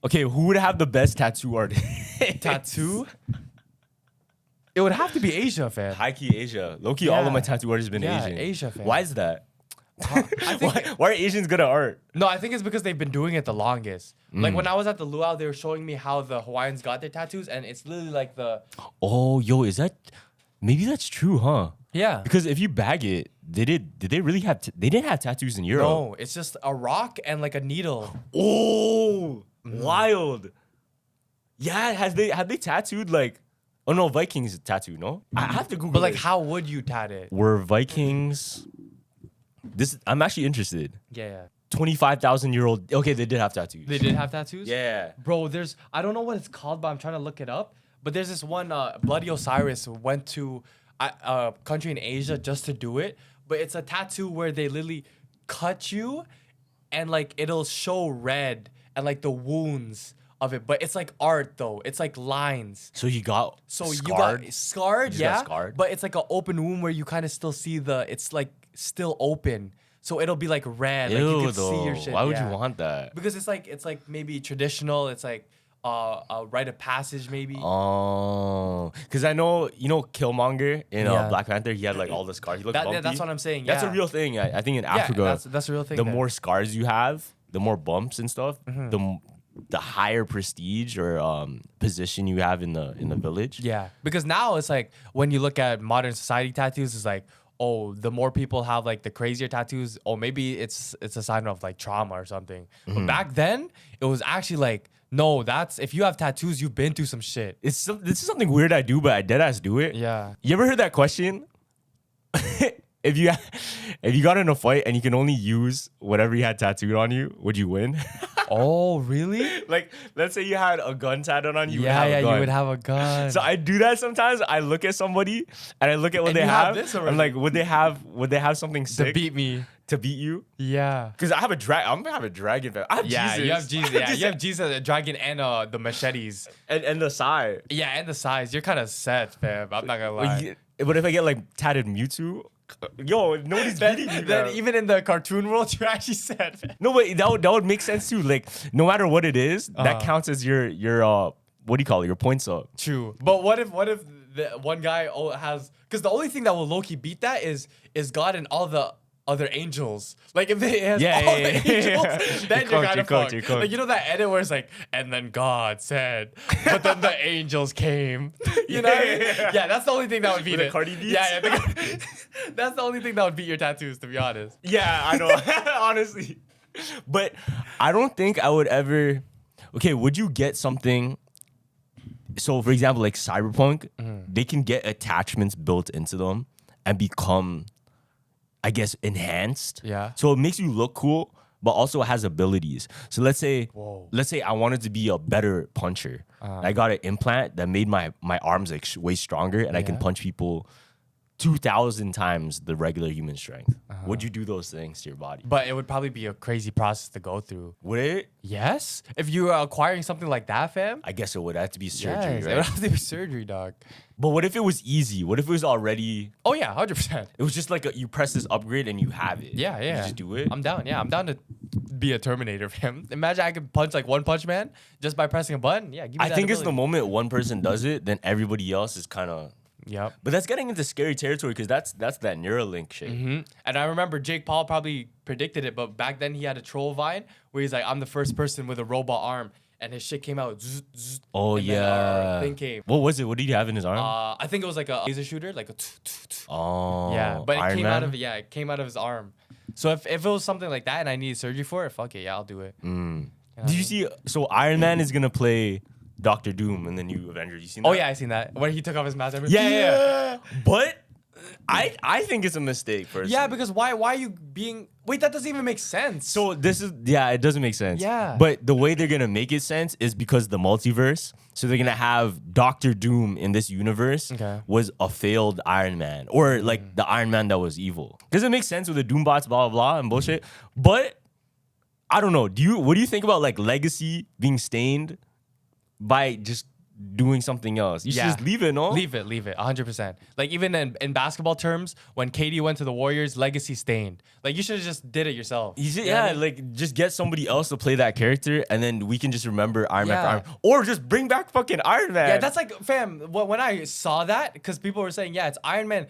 Okay, who would have the best tattoo artist? Tattoo? It would have to be Asia, fam. High key Asia. Low key, all Yeah. of my tattoo artists have been Yeah, Asian. Asia, fam. Why is that? I think Why are Asians good at art? No, I think it's because they've been doing it the longest. Like when I was at the luau, they were showing me how the Hawaiians got their tattoos, and it's literally like the Oh, yo, is that? Maybe that's true, huh? yeah. Because if you bag it, did they really have? They didn't have tattoos in Europe. No, it's just a rock and like a needle. Oh, wild. Yeah, have they tattooed like? Oh no, Vikings tattooed. No, I have to Google. But like, this. how would you tat it? Were Vikings? I'm actually interested. Yeah. 25,000-year-old. Okay, they did have tattoos. They did have tattoos? Yeah. Bro, I don't know what it's called, but I'm trying to look it up. But there's this one, Bloody Osiris went to a country in Asia just to do it. But it's a tattoo where they literally cut you and like it'll show red and like the wounds of it. But it's like art though. It's like lines. So you got You got scarred, You yeah. got scarred? But it's like an open wound where you kind of still see it's like still open. So it'll be like red. Like you Ew, can see your though. shit. Why would you yeah. want that? Because it's like maybe traditional. It's like a rite of passage maybe. Oh, because I know Killmonger in Yeah. Black Panther. He had like all the scars. He looked bumpy. That's what I'm saying. That's a yeah. real thing. I think in Yeah, Africa, that's a real thing. the there. more scars you have, the more bumps and stuff, Mm-hmm. the higher prestige or position you have in the village. Yeah, because now it's like when you look at modern society tattoos, it's like, oh, the more people have like the crazier tattoos, or maybe it's a sign of like trauma or something. But back then, it was actually like, no, that's if you have tattoos, you've been through some shit. This is something weird I do, but I deadass do it. Yeah. You ever heard that question? If you got in a fight and you can only use whatever you had tattooed on you, would you win? Oh, really? Like, let's say you had a gun tattooed on you. Yeah, you you would have a gun. So I do that sometimes. I look at somebody and I look at what And they you have have. this I'm already. like, would they have something to sick beat me. to beat you? Yeah. Because I have I'm gonna have a dragon. I have Yeah, Jesus. you have Jesus. Yeah, you have Jesus, the dragon, and the machetes. and the side. Yeah, and the size. You're kind of set, fam. I'm not gonna lie. But if I get like tatted Mewtwo, yo, nobody's beating me. Then fam. even in the cartoon world, you're actually set, fam. No, but that would make sense too. Like, no matter what it is, that counts as your what do you call it? Your points up. True. But what if the one guy has? Because the only thing that will low-key beat that is God and all the other angels. Like if they has all the angels, then you're kind of fucked. Like you know that edit where it's like, and then God said, but then the angels came. You know? What I mean? Yeah, that's the only thing that would beat With the it. Cardi beats? Yeah, that's the only thing that would beat your tattoos, to be honest. Yeah, I know. Honestly. But I don't think I would ever. Okay, would you get something? So, for example, like Cyberpunk, they can get attachments built into them and become, I guess, enhanced. Yeah. So it makes you look cool, but also has abilities. So let's say I wanted to be a better puncher. I got an implant that made my arms like way stronger, and I can punch people 2,000 times the regular human strength. Would you do those things to your body? But it would probably be a crazy process to go through. Would it? Yes. If you are acquiring something like that, fam. I guess it would have to be surgery, Yes, right? it would have to be surgery, dog. But what if it was easy? What if it was already? Oh yeah, 100%. It was just like you press this upgrade and you have it. Yeah, yeah. You just do it. I'm down. Yeah, I'm down to be a Terminator, fam. Imagine I could punch like One Punch Man just by pressing a button. Yeah, give me I that think it's the ability. moment one person does it, then everybody else is kind of. Yep. But that's getting into scary territory because that's that Neuralink shit. And I remember Jake Paul probably predicted it, but back then he had a troll vine where he's like, I'm the first person with a robot arm. And his shit came out. Zzz, zzz, Oh and then yeah. our thing came. What was it? What did he have in his arm? I think it was like a laser shooter, like a. Oh. Yeah, but it Iron came Man? out of it came out of his arm. So if it was something like that and I needed surgery for it, fuck it, yeah, I'll do it. Did you see? So Iron Man is gonna play Dr. Doom in the new Avengers. You seen that? Oh yeah, I seen that. When he took off his mask. Yeah. But I think it's a mistake personally. Yeah, because why are you being? Wait, that doesn't even make sense. So this is it doesn't make sense. Yeah. But the way they're gonna make it sense is because the multiverse. So they're gonna have Dr.Doom in this universe was a failed Iron Man. Or like the Iron Man that was evil. Does it make sense with the Doombots, blah blah blah and bullshit? But I don't know. What do you think about like legacy being stained by just doing something else? You should just leave it, no? Leave it, 100%. Like even in basketball terms, when KD went to the Warriors, legacy stained. Like you should have just did it yourself. Like just get somebody else to play that character, and then we can just remember Iron Man for Iron Man. Or just bring back fucking Iron Man. Yeah, that's like, fam, when I saw that, because people were saying, yeah, it's Iron Man,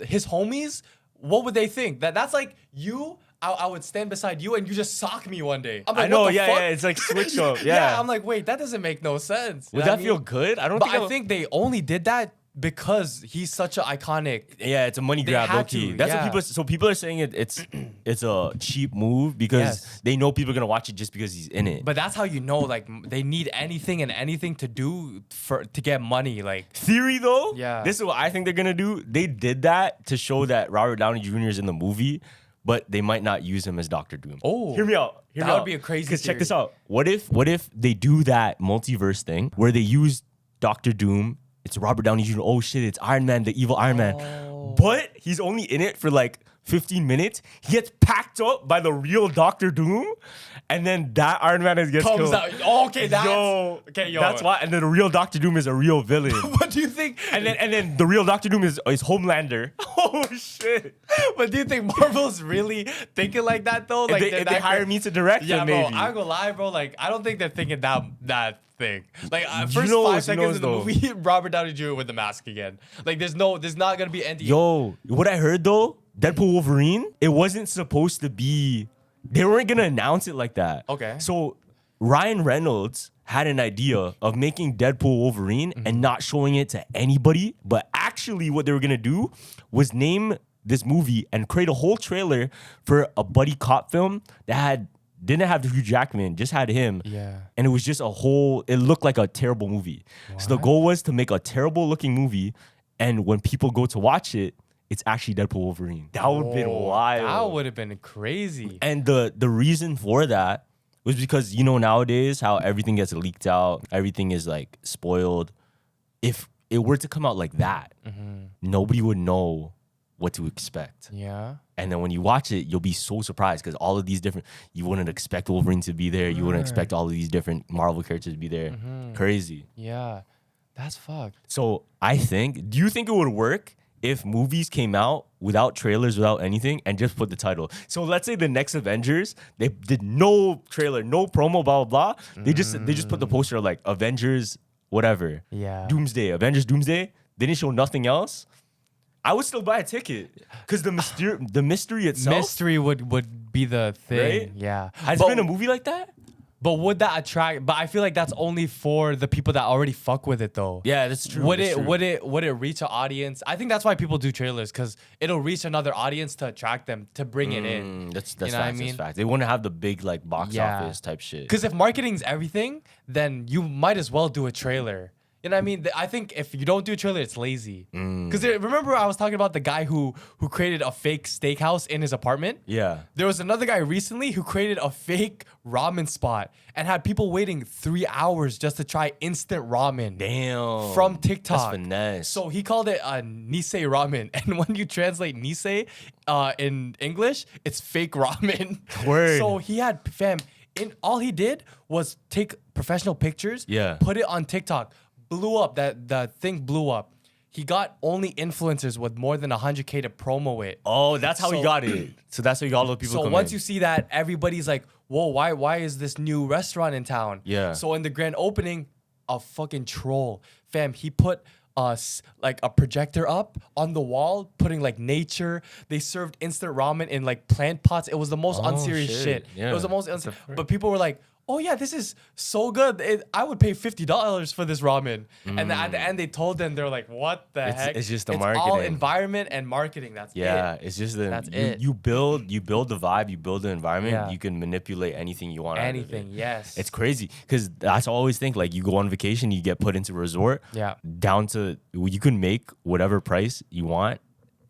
his homies, what would they think? That's like you. I would stand beside you and you just sock me one day. I'm like, I know, what the fuck? it's like switch up. Yeah, I'm like, wait, that doesn't make no sense. Would that feel good? I don't But think I think they only did that because he's such an iconic. Yeah, it's a money grab, low-key. That's what people. So people are saying it's a cheap move because they know people are gonna watch it just because he's in it. But that's how you know, like they need anything to do to get money. Like theory though, this is what I think they're gonna do. They did that to show that Robert Downey Jr. is in the movie, but they might not use him as Dr. Doom. Oh, hear me out. That would be a crazy. Because check this out. What if they do that multiverse thing where they use Dr. Doom? It's Robert Downey Jr. Oh shit, it's Iron Man, the evil Iron Man. But he's only in it for like 15 minutes. He gets packed up by the real Dr. Doom, and then that Iron Man gets comes killed. Out. Oh, okay, That's why. And then the real Dr. Doom is a real villain. What do you think? And then the real Dr. Doom is Homelander. Oh shit! But do you think Marvel's really thinking like that though? Like if they hire me to direct them, maybe. Bro, I'm gonna lie, bro. Like I don't think they're thinking that thing. Like first knows, 5 seconds in the movie, Robert Downey Jr. with the mask again. Like there's not gonna be any. Yo, what I heard though, Deadpool Wolverine, it wasn't supposed to be. They weren't gonna announce it like that. Okay. So Ryan Reynolds had an idea of making Deadpool Wolverine and not showing it to anybody. But actually, what they were gonna do was name this movie and create a whole trailer for a buddy cop film that didn't have Hugh Jackman, just had him. Yeah. And it was just it looked like a terrible movie. What? So the goal was to make a terrible looking movie, and when people go to watch it, it's actually Deadpool Wolverine. That would have been wild. That would have been crazy. And the reason for that was because, nowadays how everything gets leaked out, everything is like spoiled. If it were to come out like that, nobody would know what to expect. Yeah. And then when you watch it, you'll be so surprised because all of these different, you wouldn't expect Wolverine to be there. You wouldn't expect all of these different Marvel characters to be there. Crazy. Yeah. That's fucked. So do you think it would work if movies came out without trailers, without anything, and just put the title? So let's say the next Avengers, they did no trailer, no promo, blah, blah, blah. They just put the poster like Avengers, whatever. Yeah. Doomsday, Avengers Doomsday. They didn't show nothing else. I would still buy a ticket because the mystery itself. Mystery would be the thing. Right? Yeah. Has there been a movie like that? But would that attract? But I feel like that's only for the people that already fuck with it, though. Yeah, that's true. Would it reach an audience? I think that's why people do trailers, because it'll reach another audience to attract them, to bring it in. That's facts. That's facts. They wouldn't have the big like box office type shit. Because if marketing's everything, then you might as well do a trailer. You know what I mean? I think if you don't do a trailer, it's lazy. Because remember I was talking about the guy who created a fake steakhouse in his apartment? Yeah. There was another guy recently who created a fake ramen spot and had people waiting 3 hours just to try instant ramen. Damn. From TikTok. That's finesse. So he called it Nisei ramen. And when you translate Nisei in English, it's fake ramen. Word. So he had, all he did was take professional pictures, put it on TikTok. Blew up. That thing blew up. He got only influencers with more than 100K to promo it. Oh, that's how he got it. So that's how he got all the people. So once you see that, everybody's like, "Whoa, why is this new restaurant in town?" Yeah. So in the grand opening, a fucking troll, he put like a projector up on the wall, putting like nature. They served instant ramen in like plant pots. It was the most unserious shit. Yeah. It was the most but people were like, "Oh yeah, this is so good. I would pay $50 for this ramen." And then at the end, they told them, they're like, "What the heck?" It's just the It's marketing. all environment and marketing. That's it. It's just That's it. You build the vibe, you build the environment. Yeah. You can manipulate anything you want. Anything, yes. It's crazy because that's what I always think. Like you go on vacation, you get put into a resort. Yeah. Down to you can make whatever price you want.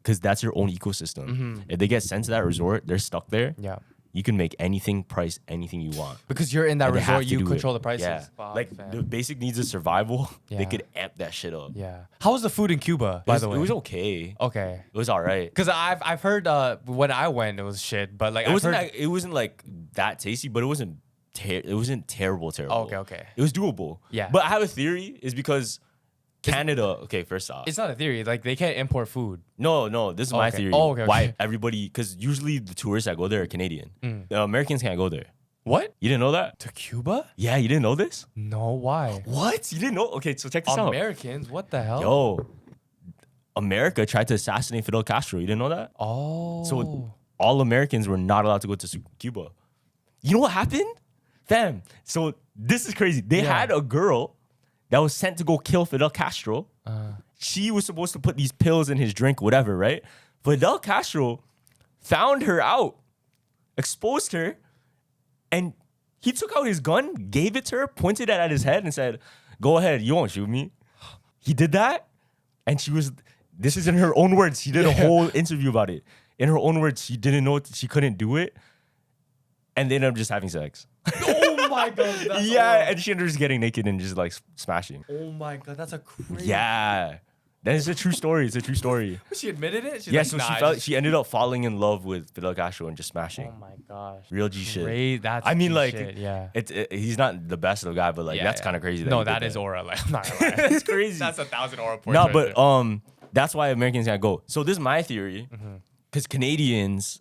because that's your own ecosystem. If they get sent to that resort, they're stuck there. Yeah. You can make anything, price anything you want. Because you're in that And they have resort, to you do control it. the prices. Yeah. Fuck, Like fam. the basic needs of survival, Yeah. they could amp that shit up. Yeah. How was the food in Cuba, by the way? It was okay. Okay. It was all right. Because I've heard when I went, it was shit. But like, It I've wasn't heard, like, it wasn't like that tasty, but it wasn't terrible. Okay. It was doable. Yeah. But I have a theory is because Canada, okay, first off. it's not a theory. Like, they can't import food. No, this is my Okay. theory. Oh, okay, Why okay. everybody, because usually the tourists that go there are Canadian. The Americans can't go there. What? You didn't know that? To Cuba? Yeah, you didn't know this? No, why? What? You didn't know? Okay, so check this out. Americans? What the hell? Yo, America tried to assassinate Fidel Castro. You didn't know that? Oh. So all Americans were not allowed to go to Cuba. You know what happened? Fam, so this is crazy. They Yeah. had a girl that was sent to go kill Fidel Castro. She was supposed to put these pills in his drink, whatever, right? Fidel Castro found her out, exposed her, and he took out his gun, gave it to her, pointed it at his head, and said, "Go ahead, you won't shoot me." He did that, and this is in her own words. She did a whole interview about it. In her own words, she didn't know she couldn't do it, and they ended up just having sex. Oh my god. That's Yeah, and she ended up just getting naked and just like smashing. Oh my god, that's a crazy. Yeah, that is a true story. It's a true story. She admitted it? She's Yeah, like, so nah, she ended up falling in love with Fidel Castro and just smashing. Oh my gosh. Real G shit. Great. That's I mean, G like, shit, yeah. he's not the best of the guy, but like that's kind of crazy. No, he did that is aura. Like, I'm not gonna lie. That's crazy. That's 1,000 aura points. No, right but there. that's why Americans can't go. So this is my theory, because Canadians,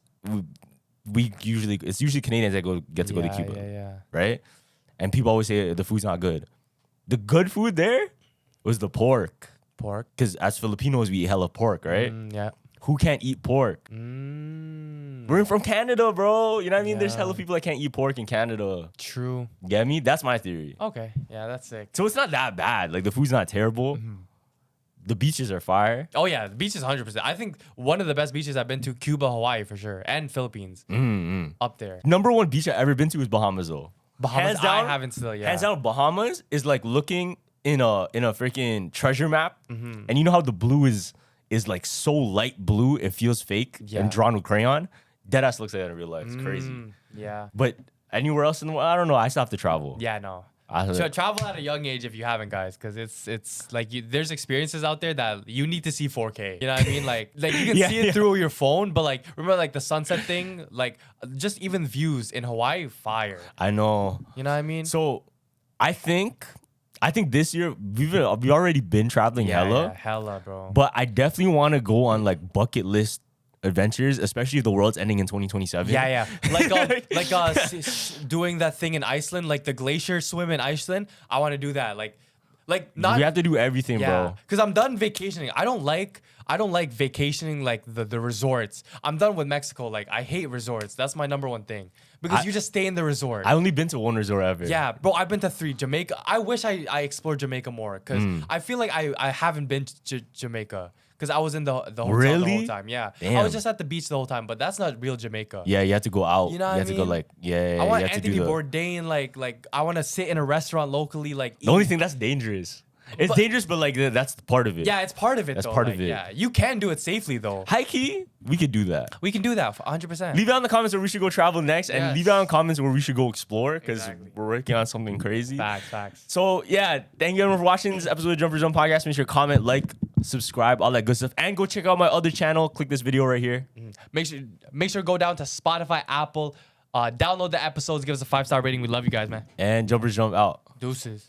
it's usually Canadians that get to go to Cuba, Yeah. right? And people always say the food's not good. The good food there was the pork, Pork. because as Filipinos we eat hella pork, right? Yeah. Who can't eat pork? We're from Canada, bro. You know what I mean? There's Yeah. hella people that can't eat pork in Canada. True. Get me? That's my theory. Okay. Yeah, that's sick. So it's not that bad. Like the food's not terrible. The beaches are fire. Oh yeah, the beaches 100%. I think one of the best beaches I've been to, Cuba, Hawaii for sure, and Philippines. Up there. Number one beach I've ever been to is Bahamas though. Bahamas, I haven't still, yeah. Hands down, Bahamas is like looking in a freaking treasure map, and you know how the blue is like so light blue it feels fake Yeah. and drawn with crayon. Deadass looks like that in real life. It's crazy. Yeah. But anywhere else in the world, I don't know. I still have to travel. Yeah, no. I don't know. Travel at a young age if you haven't, guys, because it's like there's experiences out there that you need to see 4K. You know what I mean? Like you can Yeah, see it yeah. through your phone, but like remember like the sunset thing, like just even views in Hawaii, fire. I know. You know what I mean? So I think this year we've already been traveling hella. Yeah, hella, bro. But I definitely want to go on like bucket list adventures, especially if the world's ending in 2027. Yeah. Like doing that thing in Iceland, like the glacier swim in Iceland. I want to do that. Like not. We have to do everything, Yeah, bro. because I'm done vacationing. I don't like vacationing like the resorts. I'm done with Mexico. Like I hate resorts. That's my number one thing because you just stay in the resort. I only been to one resort ever. Yeah, bro, I've been to 3. Jamaica. I wish I explored Jamaica more because I feel like I haven't been to Jamaica because I was in the hotel the Really? whole time. Yeah, I Damn. was just at the beach the whole time, but that's not real Jamaica. Yeah, you have to go out. You know what you I have to go mean? like, yeah, I want you have Anthony to do Bourdain. Like I want to sit in a restaurant locally. Like the only thing that's dangerous. It's dangerous, but like that's part of it. yeah, it's part of it. That's though. part like, of it. Yeah, you can do it safely though. High key, we could do that. We can do that 100%. Leave out in the comments where we should go travel next, and Yes. leave out in the comments where we should go explore because Exactly. we're working on something crazy. Facts. So yeah, thank you everyone for watching this episode of Jumper Zone Podcast. Make sure to comment, like, subscribe, all that good stuff, and go check out my other channel. Click this video right here. Make sure to go down to Spotify, Apple, download the episodes, give us a 5-star rating. We love you guys, man. And Jumpers Jump out. Deuces.